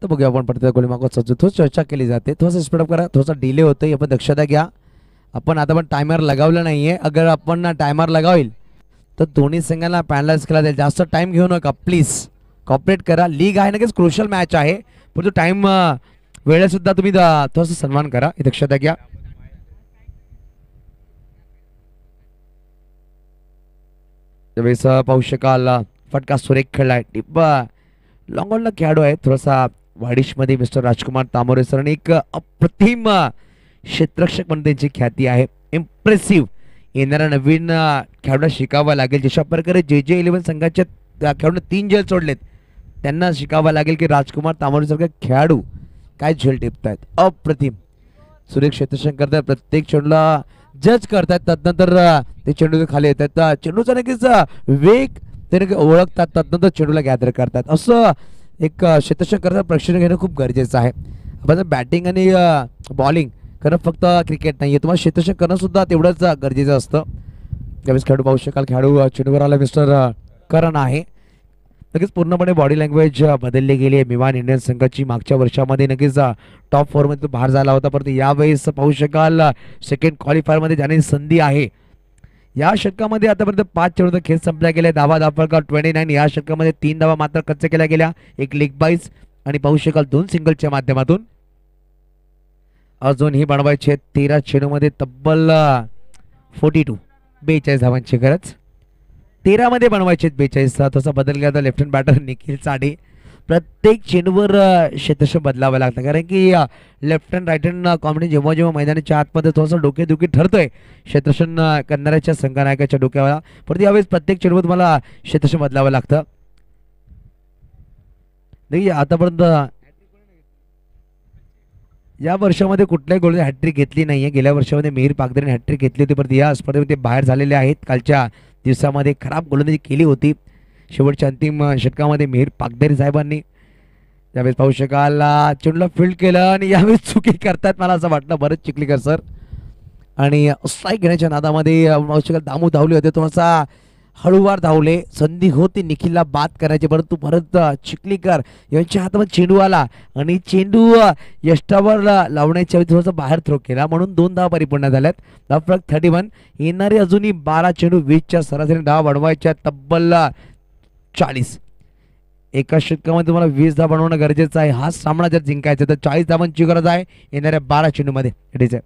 तर बघूया आपण पडत्या गोळी मागवत थोडी चर्चा केली जाते. थोडासा स्पीडअप करा. थोडासा डिले होतोय आपण दक्षता घ्या. आपण आता पण टायमर लगावलं नाहीये. अगर आपण टायमर लगावेल तर दोन्ही संघांना पॅनलाइज केला जाईल. जास्त टाइम घेऊ नका प्लीज. कॉपरेट करा. लीग आहे नक्कीच क्रुशियल मॅच आहे परंतु टाइम वेळेत सुद्धा तुम्ही थोडासा सन्मान करा. ही दक्षता घ्या. त्यावेळेस पाहू शकाल फटका सुरेख खेळलाय. टिप्पा लॉंग ऑनला खेळाडू आहे. थोडासा वाडिशमध्ये मिस्टर राजकुमार तामोरे सर आणि एक अप्रतिम क्षेत्ररक्षक म्हणून त्यांची ख्याती आहे. इम्प्रेसिव्ह. येणाऱ्या नवीन खेळाडूला शिकावं लागेल. जशा प्रकारे JJ11 संघाच्या खेळाडूने 3 झेल सोडलेत त्यांना शिकावं लागेल की राजकुमार तामोरे सारखे खेळाडू काय झेल टिपतायत. अप्रतिम सुरेख क्षेत्ररक्षण करतात. प्रत्येक चेंडूला जज करतात. तदनंतर ते चेंडू खाली येतात. चेंडूचा नक्कीच वेग ते ओळखतात. तदनंतर चेंडूला गॅदर करतात. असं एक क्षेत्ररक्षण करता प्रशिक्षण घेणं खूप गरजेचं आहे. आपण बॅटिंग आणि बॉलिंग करणं फक्त क्रिकेट नाही आहे. तुम्हाला क्षेत्ररक्षण करणं सुद्धा तेवढंच गरजेचं असतं. त्यावेळेस खेळाडू पाहू शकाल खेळाडू चेंडूवर आला मिस्टर करण आहे. नक्कीच पूर्णपणे बॉडी लँग्वेज बदलली गेली आहे. मिवान इंडियन संघाची मागच्या वर्षामध्ये नक्कीच टॉप 4 मध्ये तो बाहेर झाला होता परंतु यावेळेस पाहू शकाल सेकंड क्वालिफायरमध्ये जाण्याची संधी आहे. या षटकामध्ये आतापर्यंत 5 चेंडूचा खेळ संपला गेला. धावा धाफळका 29. या षटकामध्ये 3 धावा मात्र खर्च केल्या गेल्या. 1 लेग बाईज आणि पाहू शकाल 2 सिंगलच्या माध्यमातून. अजूनही बनवायचे 13 चेंडूमध्ये तब्बल 42 धावांची गरज. 13 मध्ये बनवायचे 42. तसा बदल केला तर left hand batter Nikhil Chade प्रत्येक चेंडूवर क्षेत्रक्षण बदलावं लागतं, कारण की left hand right hand combination जेव्हा जेव्हा मैदानाच्या आतमध्ये थोडंसं डोकेदुखी ठरतोय क्षेत्रक्षण करणाऱ्याच्या संघनायकाच्या डोक्याला, परंतु यावेळेस प्रत्येक चेंडूवर तुम्हाला क्षेत्रक्षण बदलावं लागतं. नाही आतापर्यंत या वर्षामध्ये कुठल्याही गोलंदाज हॅट्रिक घेतली नाहीये. गेल्या वर्षामध्ये मिहीर पागदरेने हॅट्रिक घेतली होती, परंतु या स्पर्धेमध्ये बाहेर झालेले आहेत. कालच्या दिवसामध्ये खराब गोलंदाजी केली होती. शेवटच्या अंतिम षटकामध्ये मिहीर पागदरे साहेबांनी त्यावेळेस पाहू शकाल चेंडूला फील्ड केलं आणि यावेळेस चुकी करतात मला असं वाटलं बरंच चिखलीकर सर. आणि स्ट्राईक घेण्याच्या नादामध्ये पाहू शकाल दामू धावले होते, थोडासा हळूवार धावले. संधी होती निखिलला बाद करायची, परंतु परत चिखलीकर यांच्या हातामध्ये चेंडू आला आणि चेंडू यष्टावर लावण्याच्या वेळी थोडासा बाहेर थ्रो केला, म्हणून 2 धावा परिपूर्ण झाल्यात. धाव फरक 31. येणारे अजूनही 12 चेंडू 20च्या सरासरी धावा बनवायच्या तब्बल 40. एका षटकामध्ये तुम्हाला 20 धावा बनवणं गरजेचं आहे. हा सामना जर जिंकायचा तर 40 धावांची गरज आहे येणाऱ्या 12 चेंडूमध्ये. इट इज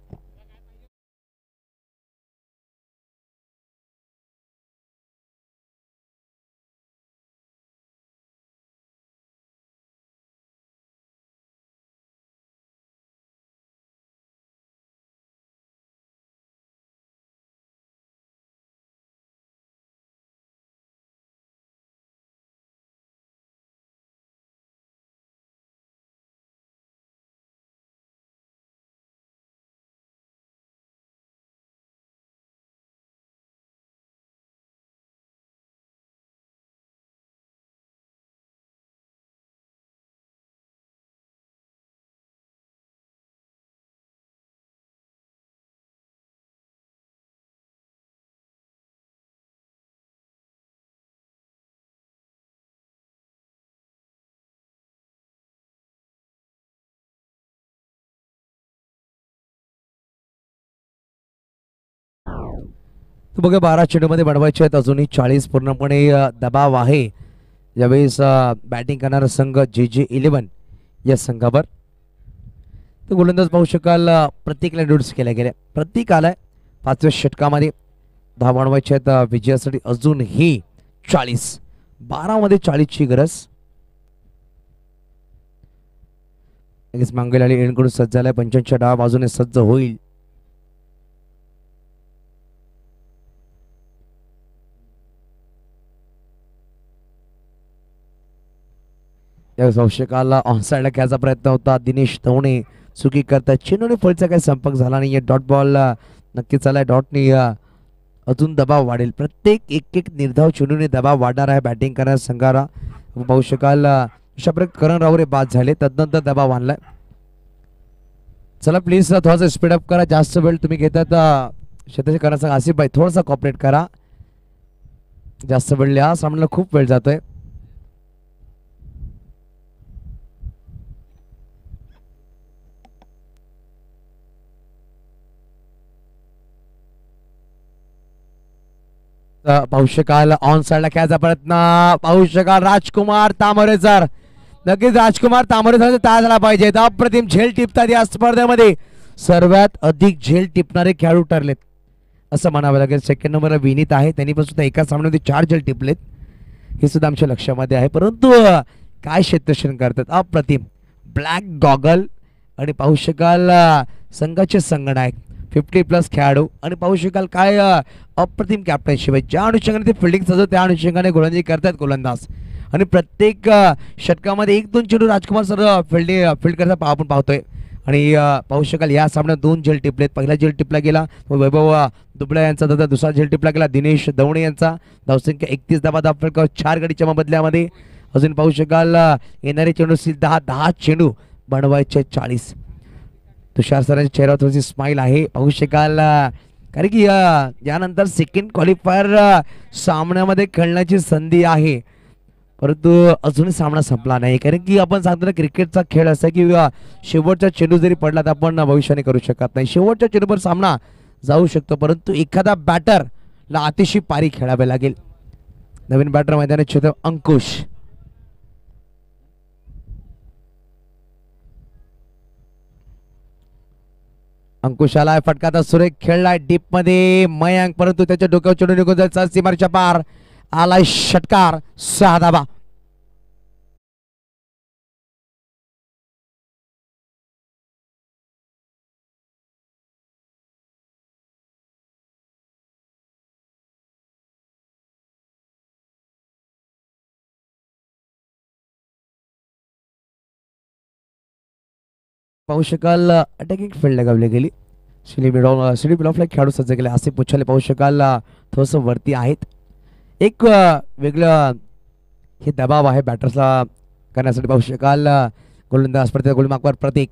तू बघा 12 चेंडूमध्ये बनवायचे आहेत अजूनही 40. पूर्णपणे दबाव आहे यावेळेस बॅटिंग करणारा संघ JJ11 या संघावर. तर गोलंदाज पाहू शकाल प्रत्येक इंट्रोड्यूस केल्या गेल्या. प्रत्येक आलाय 5व्या षटकामध्ये. धावा बनवायच्या आहेत विजयासाठी अजूनही 40. 12 मध्ये 40ची गरज. लगेच मांगेलाली एंडकडून सज्ज झालाय. 85 डाव बाजूने सज्ज होईल. यावेळेस आवश्यकाला ऑनसाइडला खेळायचा प्रयत्न होता. दिनेश दवणे चुकी करतात. चेंडूने फळीचा काही संपर्क झाला नाही. डॉट बॉल नक्कीच आलाय. डॉटने अजून दबाव वाढेल. प्रत्येक एक निर्धाव चेंडूने दबाव वाढणार आहे बॅटिंग करणाऱ्या संघाला. पाहू शकाल अशा प्रकारे करण रावरे बाद झाले, तदनंतर दबाव आणलाय. चला प्लीज थोडासा स्पीडअप करा. जास्त वेळ तुम्ही घेतात क्षेत्राचे करण्याचा आसिफ भाई थोडासा कॉपरेट करा. जास्त वेळ या सामन्याला खूप वेळ जातोय. पाहू शकाल ऑन साइडला खेळायचा प्रयत्न. पाहू शकाल राजकुमार तामरे सर. नक्कीच राजकुमार तामरे सर तयार झाला पाहिजे. अप्रतिम झेल टिपतात या स्पर्धेमध्ये. सर्वात अधिक झेल टिपणारे खेळाडू ठरलेत असं म्हणावं लागेल. सेकंड नंबरला विनीत आहे, त्यांनी पण सुद्धा एका सामन्यामध्ये 4 झेल टिपलेत. हे सुद्धा आमच्या लक्षामध्ये आहे. परंतु काय क्षेत्ररक्षण करतात अप्रतिम. ब्लॅक गॉगल आणि पाहू शकाल संघाचे संगणक 50+ खेळाडू आणि पाहू शकाल काय अप्रतिम कॅप्टनशिप आहे. ज्या अनुषंगाने ते फिल्डिंग सजवत त्या अनुषंगाने गोलंदाजी करतात गोलंदाज. आणि प्रत्येक षटकामध्ये 1-2 चेंडू राजकुमार सर फील्ड करता आपण पाहतोय. आणि पाहू शकाल या सामन्यात 2 झेल टिपलेत. पहिला झेल टिपला गेला वैभव दुबळे यांचा, तथा दुसरा झेल टिपला गेला दिनेश दवणे यांचा. धावसंख्या 31 धावा. धाव फलक 4 गडीच्या बदल्यामध्ये. अजून पाहू शकाल येणारे चेंडू 10 चेंडू बनवायचे 40. तुषार सरांच्या चेहऱ्यावर थोडीशी स्माईल आहे पाहू शकाल, कारण की यानंतर सेकंड क्वालिफायर सामन्यामध्ये खेळण्याची संधी आहे. परंतु अजूनही सामना संपला नाही, कारण की आपण सांगतो ना क्रिकेटचा खेळ असा की शेवटचा चेंडू जरी पडला तर आपण भविष्याने करू शकत नाही. शेवटच्या चेंडूवर सामना जाऊ शकतो, परंतु एखादा बॅटरला अतिशय पारी खेळावे लागेल. नवीन बॅटर मैदानात क्षेत्र अंकुश. अंकुशाला फटका सुरेख खेळलाय डीप मध्ये मयांक, परंतु त्याच्या डोक्यावर चढून निघून जायचा सीमारेषेच्या पार आलाय षटकार. 6 धावा. पाहू शकाल अटॅकिंग फील्डला गावली गेली. सिडी मिड ऑफला खेळाडू सज्ज केले. आसिफ मुछाले पाहू शकाल थोडंसं वरती आहेत. एक वेगळं हे दबाव आहे बॅटर्सला करण्यासाठी. पाहू शकाल गोलंदाज गोलमार्कवर प्रतीक.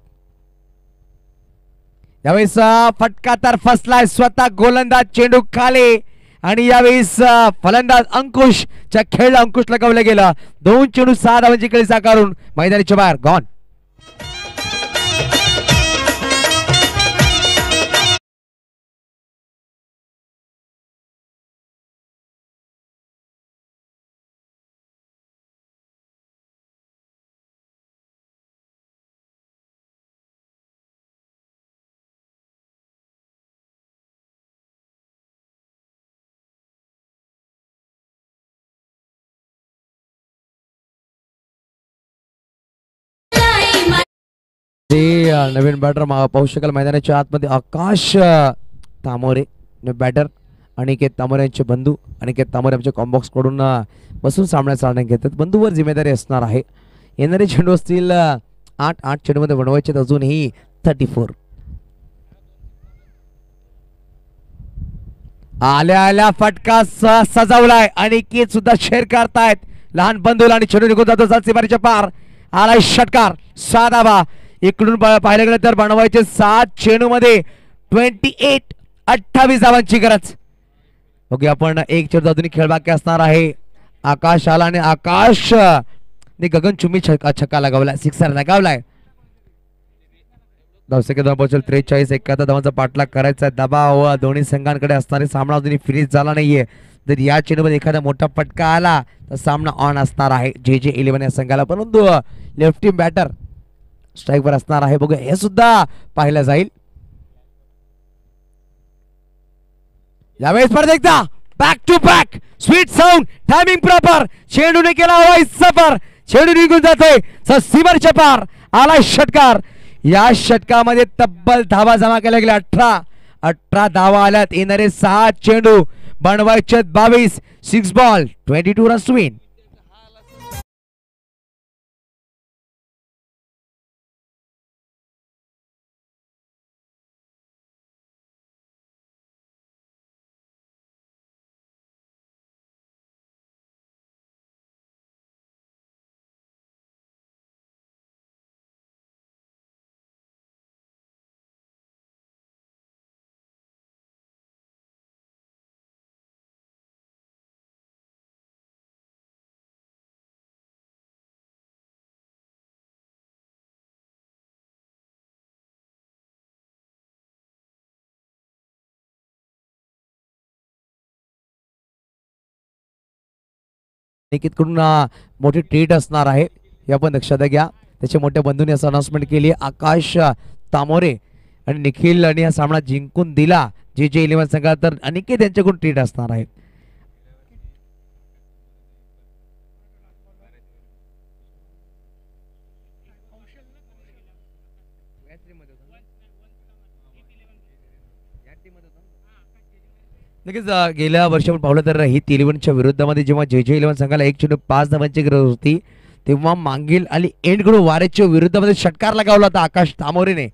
यावेळेस फटका तर फसलाय. स्वतः गोलंदाज चेंडू खाली आणि यावेळेस फलंदाज अंकुशच्या खेळ अंकुशला गावलं गेलं. 2 चेंडू 6 धावांची खेळी साकारून मैदानाच्या बाहेर गॉन. नवीन बॅटर पाहू शकाल मैदानाच्या आतमध्ये आकाश तामोरे बॅटर. अनिकेत तामोरे यांचे बंधू. अनिकेत तामोरे आमच्या कॉम्बॉक्स कडून बसून सामन्याचा आनंद घेतात. बंधूवर जिम्मेदारी असणार आहे. येणारे चेंडू असतील 8 चेंडू मध्ये बनवायचे अजूनही 34. आल्या फटका सजवलाय. अनिकेत सुद्धा शेअर करतायत. लहान बंधूला आणि चेंडू निघून जातो सीमारेच्या पार. आलाय षटकार. 6 धावा. इकडून पाहिलं गेलं तर बनवायचे 7 चेंडू मध्ये 28 धावांची गरज. ओके आपण एक चेंडू अजूनही खेळ बाकी असणार आहे. आकाश आला आणि आकाश गगनचुंबी छक्का लगावलाय. 6 लगावलाय. धावसंख्या 43 71 धावांचा पाठलाग करायचा. दबाव दोन्ही संघांकडे असणारे. सामना अजूनही फिनिश झाला नाहीये. जर या चेंडूमध्ये एखादा मोठा फटका आला तर सामना ऑन असणार आहे JJ 11 या संघाला. परंतु लेफ्ट टीम बॅटर स्ट्राईक वर असणार आहे. बघूया हे सुद्धा पाहिलं जाईल. यावेळेस परत एकदा back to back sweet sound timing proper. चेंडूने केला हवाई सफर. चेंडू निघून जातोय सीमारेच्या पार. आलाय षटकार. या षटकामध्ये तब्बल धावा जमा केल्या गेल्या. 18 धावा आल्यात. येणारे 6 चेंडू बनवायचे 22. 6 ball 22 runs to win. Nikit कडून मोठी ट्रीट असणार आहे हे आपण लक्षात घ्या. त्याच्या मोठ्या बंधूंनी असं अनाउन्समेंट केली. आकाश तामोरे आणि निखिल आणि हा सामना जिंकून दिला JJ 11 संघात तर अनिकेत यांच्याकडून ट्रीट असणार आहे. नक्कीच गेल्या वर्षी आपण पाहिलं तर हिट 11च्या विरुद्धामध्ये जेव्हा JJ 11 संघाला 1 चेंडू 5 धावांची गरज होती तेव्हा मांगील आणि एंडकडून वारेच्या विरुद्धामध्ये षटकार लगावला होता आकाश तामोरेने.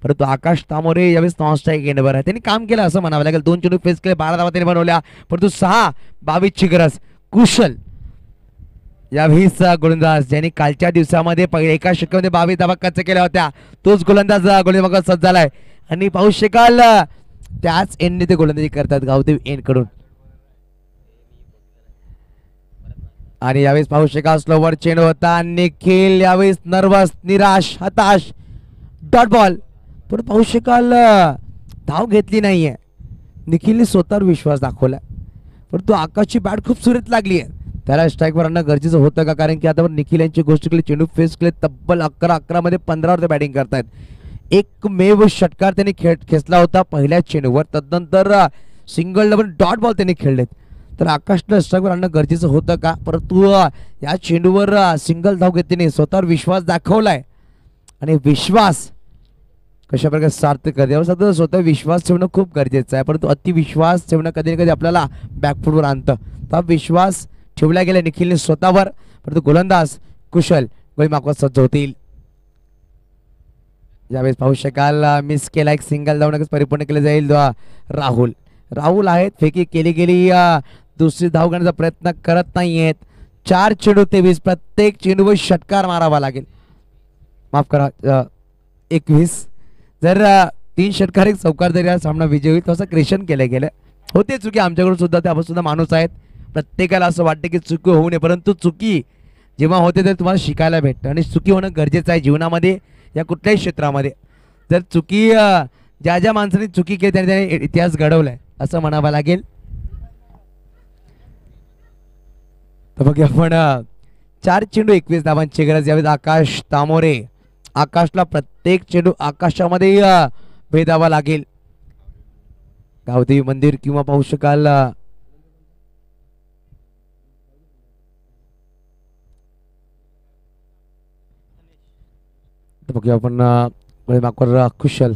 परंतु आकाश तामोरे यावेळेस नॉन स्ट्राईक एंडवर आहे. त्यांनी काम केलं असं म्हणावं लागेल. 2 चेंडू फेस केले 12 धावा त्यांनी बनवल्या. परंतु 6-22ची गरज. कुशल यावेळेस गोलंदाज ज्यांनी कालच्या दिवसामध्ये पहिल्या एका षटकामध्ये 22 धावा खर्च केल्या होत्या तोच गोलंदाज गोलंदाज सज्ज झालाय. आणि पाहू शकाल त्याच एंडने ते गोलंदाजी करतात गावदेव एंड कडून. आणि यावेळेस पाहू शकाल स्लोवर चेंडू होता. निखिल यावेळेस नर्वस निराश हताश. Dot ball. पण पाहू शकाल धाव घेतली नाहीये. निखिलने स्वतःवर विश्वास दाखवला. परंतु आकाशची बॅट खूप सुरेख लागली आहे. त्याला स्ट्राईकवर आणणं गरजेचं होतं का? कारण की आता निखिल यांची गोष्ट केली चेंडू फेस केले तब्बल 11 मध्ये 15 वर बॅटिंग करतायत. एकमेव षटकार त्यांनी खेचला होता पहिल्या चेंडूवर. तदनंतर सिंगल डबल डॉट बॉल त्यांनी खेळलेत. तर आकाशला स्ट्राईकवर आणणं गरजेचं होतं का? परंतु या चेंडूवर सिंगल धाव घेतल्याने स्वतःवर विश्वास दाखवलाय. आणि विश्वास कशा प्रकारे सार्थ करते स्वतः विश्वास ठेवणं खूप गरजेचं आहे. परंतु अतिविश्वास ठेवणं कधी ना कधी आपल्याला बॅकफुटवर आणतं. तर विश्वास ठेवला गेला निखिलने स्वतःवर. परंतु गोलंदाज कुशल गोलमार्कवर सज्ज होतील. ज्यावेळेस पाहू शकाल मिस केला एक सिंगल धाव नक्कीच परिपूर्ण केले जाईल राहुल राहुल आहेत फेकी केली गेली दुसरी धाव घेण्याचा प्रयत्न करत नाहीयेत 4 चेंडू 23 प्रत्येक चेंडूवर षटकार मारावा लागेल माफ करा 21 जर 3 षटकार एक चौकार जरी हा सामना विजय होईल तसं क्रेशन केलं गेलं होते चुकी आमच्याकडून सुद्धा ते आपण सुद्धा माणूस आहेत प्रत्येकाला असं वाटतं की चुकी होऊ नये परंतु चुकी जेव्हा होते तर तुम्हाला शिकायला भेटतं आणि चुकी होणं गरजेचं आहे जीवनामध्ये या कुठल्याही क्षेत्रामध्ये जर चुकी ज्या ज्या माणसाने चुकी केली त्याने इतिहास घडवलाय असं म्हणावं लागेल तर बघ आपण 4 चेंडू 21 धावांची गरज यावेळेस आकाश तामोरे आकाशला प्रत्येक चेंडू आकाशामध्ये भेदावा लागेल गावदेवी मंदिर किंवा पाहू शकाल बघूया आपण मागवर कुशल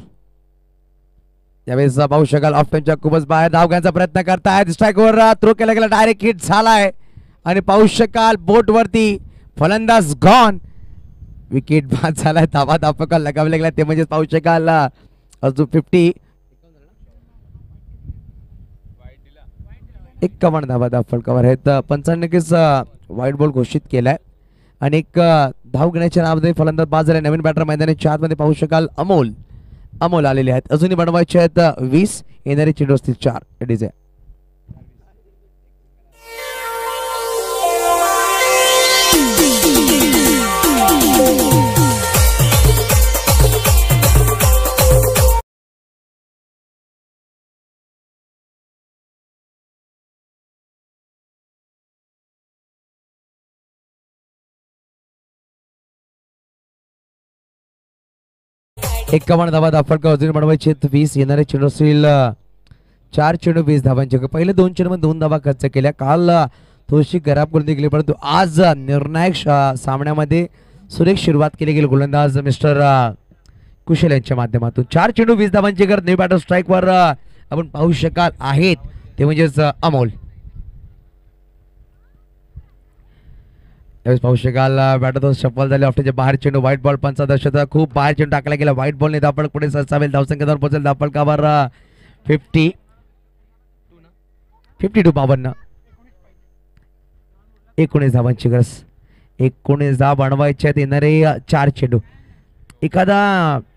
यावेळेस पाहू शकाल ऑफ टाइमच्या खूपच बाहेर धाव घेण्याचा प्रयत्न करतायत स्ट्राईकवर थ्रो केला गेला डायरेक्ट हिट झालाय आणि पाहू शकाल बोट वरती फलंदाज गॉन विकेट बाद झालाय धावा धापका लगावला गेला ते म्हणजे पाहू शकाल अजून 50 51 धावा फलकावर आहेत पंचांनी नक्कीच वाईट बॉल घोषित केलाय आणि एक धाव घेण्याच्या नावामध्ये फलंदाज बाद झाले नवीन बॅटर मैदानाच्या आतमध्ये पाहू शकाल अमोल आलेले आहेत अजूनही बनवायचे आहेत 20 येणारे चेंडू असतील 4 इट इज एक कमान धावा दाफडका अजून बनवायचे 20 येणारे चेंडू असतील 4 चेंडू 20 धावांचे पहिले 2 चेंडू मध्ये 2 धावा खर्च केल्या काल थोडीशी खराब करून गेली परंतु आज निर्णायक सामन्यामध्ये सुरेख सुरुवात केली गेली गोलंदाज मिस्टर कुशल यांच्या माध्यमातून 4 चेंडू 20 धावांची गरज न्यू बॅटर स्ट्राईकवर आपण पाहू शकाल आहेत ते म्हणजेच अमोल यावेळेस पाहू शकाल बॅटर सफल झाले ऑफचे बाहेर चेंडू व्हाईट बॉल पंचा दर्शक खूप बाहेर चेंडू टाकला गेला व्हाईट बॉलने धापड पुढे सरसावेल धावसंख्येवर पोहोचेल धापडकावर 52 52 19 धावांची गरज 19 धाव बनवायचे आहेत येणारे 4 चेंडू एखादा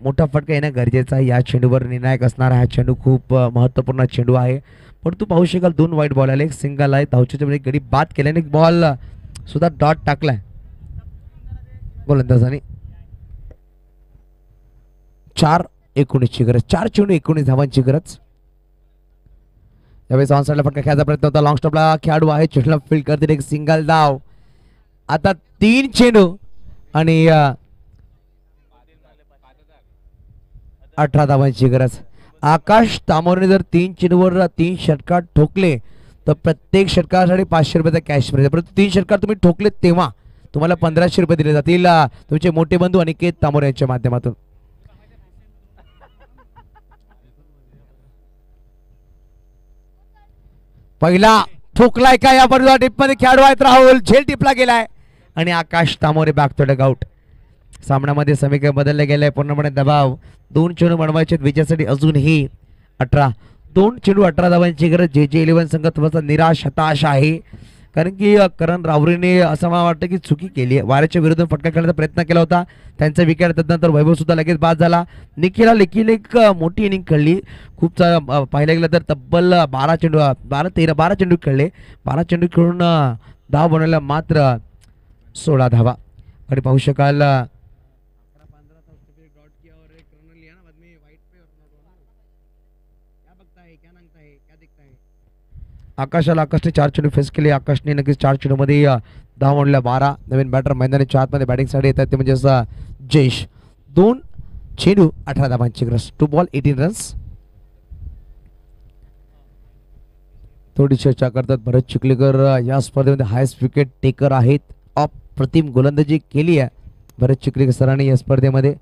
मोठा फटका येणं गरजेचं आहे या चेंडूवर निर्णायक असणार हा चेंडू खूप महत्त्वपूर्ण चेंडू आहे पण तू पाहू शकाल 2 व्हाईट बॉल आले एक सिंगल आहे धावच्या गडी बाद केल्याने बॉल सुद्धा डॉट टाकलाय गोलंदाजाने 4-19 ची गरज 4 चेंडू 19 धावांची गरज यावेळेस ऑन साइडला फटका खेळायचा प्रयत्न होता लॉंग स्टॉपला खेळाडू आहे चेंडूला फील्ड करतील एक सिंगल धाव आता 3 चेंडू आणि 18 धावांची गरज आकाश तामोरने जर 3 चेंडूवर 3 षटकार ठोकले तर प्रत्येक षटकासाठी 500 रुपयाचा कॅश मिळेल परंतु 3 षटकार तुम्ही ठोकले तेव्हा तुम्हाला 1500 रुपये दिले जातील तुमचे मोठे बंधू अनिकेत तामोरे यांच्या माध्यमातून पहिला ठोकलाय का या बरोबर टिपमध्ये खेळाडू आहेत राहुल झेल टिपला गेलाय आणि आकाश तामोरे बॅक टू डग आउट सामन्यामध्ये समीकरण बदलले गेले पूर्णपणे दबाव 2 चेंडू बनवायचे विजयासाठी अजूनही 18 2 चेंडू 18 धावांची गरज JJ11 संघ थोडासा निराश हताश आहे कारण की करण रावरीने असं मला वाटतं की चुकी केली आहे वाऱ्याच्या विरोधात फटका खेळण्याचा प्रयत्न केला होता त्यांचा विकेट त्यानंतर वैभव सुद्धा लगेच बाद झाला निखिला देखील एक मोठी इनिंग खेळली खूप पाहायला गेलं तर तब्बल 12 चेंडू खेळले 12 चेंडू खेळून धाव बनवल्या मात्र 16 धावा आणि पाहू शकाल आकाशने 4 चेंडू फेस केले आकाशने नक्कीच 4 चेंडू मध्ये धाव म्हणल्या 12 नवीन बॅटर मैदानाच्या आतमध्ये बॅटिंग साठी येतात ते म्हणजे जयेश 2 चेंडू 18 धावांची गरज 2 बॉल 18 रन्स थोडी चर्चा करतात भरत चिखलीकर या स्पर्धेमध्ये हायस्ट विकेट टेकर आहेत अप्रतिम गोलंदाजी केली आहे भरत चिखलीकर सरांनी या स्पर्धेमध्ये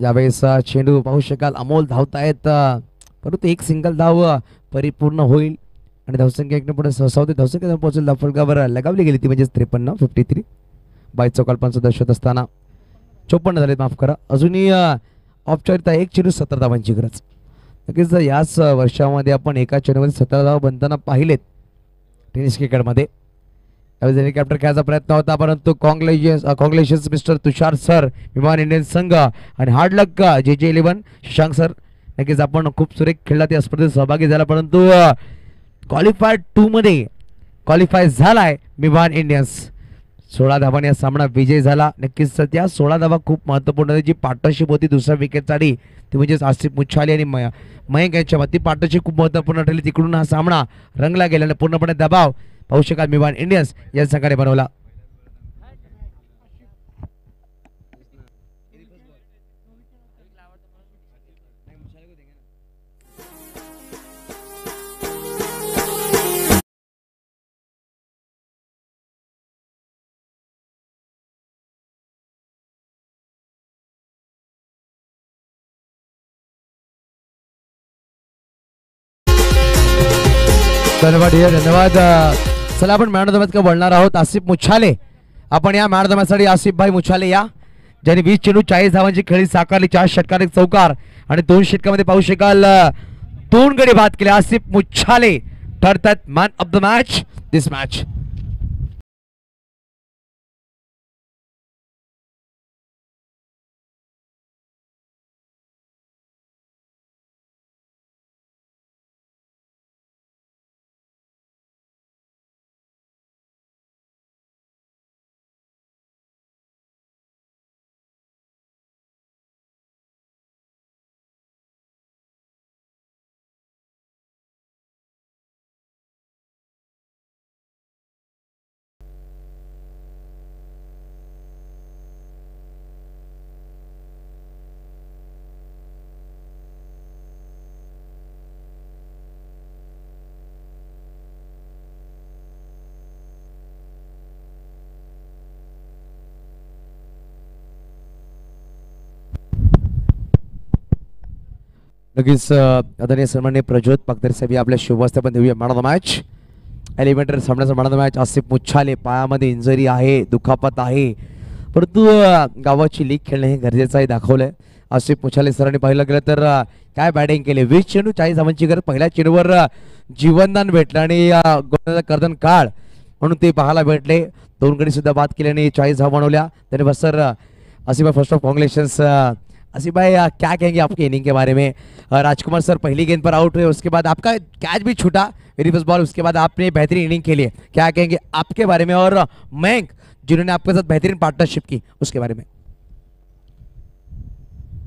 यावेळेस चेंडू पाहू शकाल अमोल धावतायत, परंतु एक सिंगल धाव परिपूर्ण होईल आणि धावसंख्या एकने पुढे सहसावते धावसंख्या पोहोचेल. धावफलकावर लगावली गेली ती म्हणजे 53 53. 22 चौकाल दर्शवत असताना 54 झालेत, माफ करा. अजूनही औपचारिकता एक चेंडू 17 धावांची गरज. नक्कीच याच वर्षामध्ये आपण एका चेंडूमध्ये 17 धावा बनताना पाहिलेत टेनिस क्रिकेटमध्ये. त्यावेळेस हेलिकॉप्टर खेळायचा प्रयत्न होता, परंतु कॉंग्रॅच्युलेशन्स मिस्टर तुषार सर, विमान इंडियन संघ, आणि हार्ड लक JJ11 शशांक सर. नक्कीच आपण खूप सुरेख खेळला, त्या स्पर्धेत सहभागी झाला, परंतु क्वालिफाय 2 मध्ये क्वालिफाय झालाय विमान इंडियन्स. 16 धावांनी हा सामना विजय झाला. नक्कीच त्या 16 धावा खूप महत्त्वपूर्ण. जी पार्टनरशिप होती दुसऱ्या विकेटसाठी ती म्हणजेच आसिफ मुच्छाले आणि मयंक यांच्यामध्ये, ती पार्टनरशिप खूप महत्त्वपूर्ण ठरली. तिकडून हा सामना रंगला गेला आणि पूर्णपणे दबाव पाहू शकाल विमान इंडियन्स या संघाने बनवला. धन्यवाद धन्यवाद. चला आपण मॅन ऑफ द मॅच का बोलणार आहोत. आसिफ मुच्छाले, आपण या मॅन ऑफ द मॅच साठी आसिफ भाई मुच्छाले या, ज्यांनी 20 चेंडू 40 धावांची खेळी साकारली, 4 षटकार 1 चौकार आणि 2 षटकामध्ये पाहू शकाल 2 गडी बाद केले. आसिफ मुच्छाले ठरतात man of the match this match. नक्कीच आदरणीय सन्माननीय प्रज्योत पागदरे साहेब आपल्या शुभहस्ते पण देऊया man of the match. Eliminator सामन्याचा man of the match Asif Mucchale. पायामध्ये इंजरी आहे, दुखापत आहे, परंतु गावाची लीग खेळणं हे गरजेचं आहे दाखवलंय आसिफ मुच्छाले सरांनी. पाहिलं गेलं तर काय बॅटिंग केली. 20 चेंडू 40 धावांची गरज. पहिल्या चेंडूवर जीवनदान भेटलं आणि कर्दन काळ म्हणून ते पाहायला भेटले. 2 गडी सुद्धा बाद केल्याने 40 धावा बनवल्या. धन्यवाद सर. आसिफ भाई फर्स्ट ऑफ कॉन्ग्रेचुलेशंस. आसिफ भाई क्या कहेंगे आपके इनिंग के बारे में. राजकुमार सर पहली गेंद पर आउट हुए, उसके बाद आपका कैच भी छूटा वेरी फर्स्ट बॉल, उसके बाद आपने बेहतरीन इनिंग खेली है. क्या कहेंगे आपके बारे में, और मयंक जिन्होंने आपके साथ बेहतरीन पार्टनरशिप की उसके बारे में.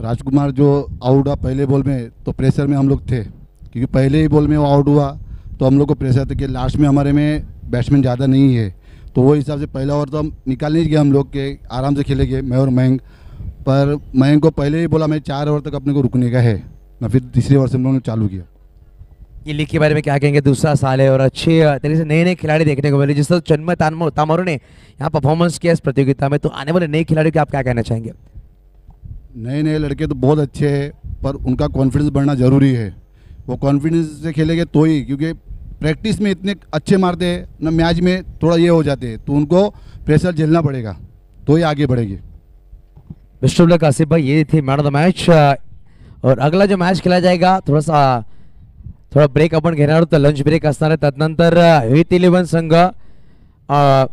राजकुमार जो आउट हुआ पहले बॉल में, तो प्रेशर में हम लोग थे, क्योंकि पहले ही बॉल में वो आउट हुआ तो हम लोग को प्रेशर था कि लास्ट में हमारे में बैट्समैन ज़्यादा नहीं है, तो वो हिसाब से पहला ओवर तो हम निकाल नहीं गए, हम लोग के आराम से खेलेंगे मैं और मयंक. पर मयंक को पहले ही बोला मैं 4 ओवर तक अपने को रुकने का है ना, फिर तीसरे ओवर से हम लोगों ने चालू किया. ये लीग के बारे में क्या कहेंगे. दूसरा साल है और अच्छे तरीके से नए नए खिलाड़ी देखने को मिले. जिस तरह चन्मय तामोर ने यहाँ परफॉर्मेंस किया इस प्रतियोगिता में, तो आने वाले नए खिलाड़ियों के आप क्या कहना चाहेंगे. नए नए लड़के तो बहुत अच्छे हैं, पर उनका कॉन्फिडेंस बढ़ना ज़रूरी है. वो कॉन्फिडेंस से खेलेंगे तो ही, क्योंकि प्रैक्टिस में इतने अच्छे मारते हैं ना, मैच में थोड़ा ये हो जाते हैं, तो उनको प्रेशर झेलना पड़ेगा तो ही आगे बढ़ेगी. बेस्ट ऑफ लक आसिफ भाई. ये थे मैन ऑफ द मैच. और अगला जो मॅच खेळला जाएगा थोडा ब्रेक आपण घेणार आहोत. लंच ब्रेक असणार आहे. त्यानंतर हिट 11 संघ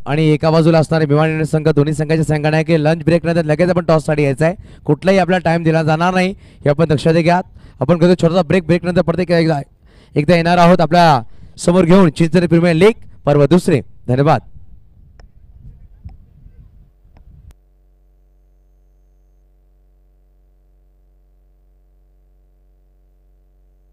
आणि एका बाजूला असणारे विमान इंडियन संघ, दोन्ही संघाच्या संघाने आहे की लंच ब्रेक नंतर लगेच आपण टॉससाठी यायचं आहे. कुठलाही आपला टाइम दिला जाणार नाही हे आपण लक्षात घ्या. आपण कधी छोटासा ब्रेक नंतर पडते एकदा येणार आहोत आपल्या समोर घेऊन चिंचणी प्रीमियर लीग पर्व 2. धन्यवाद.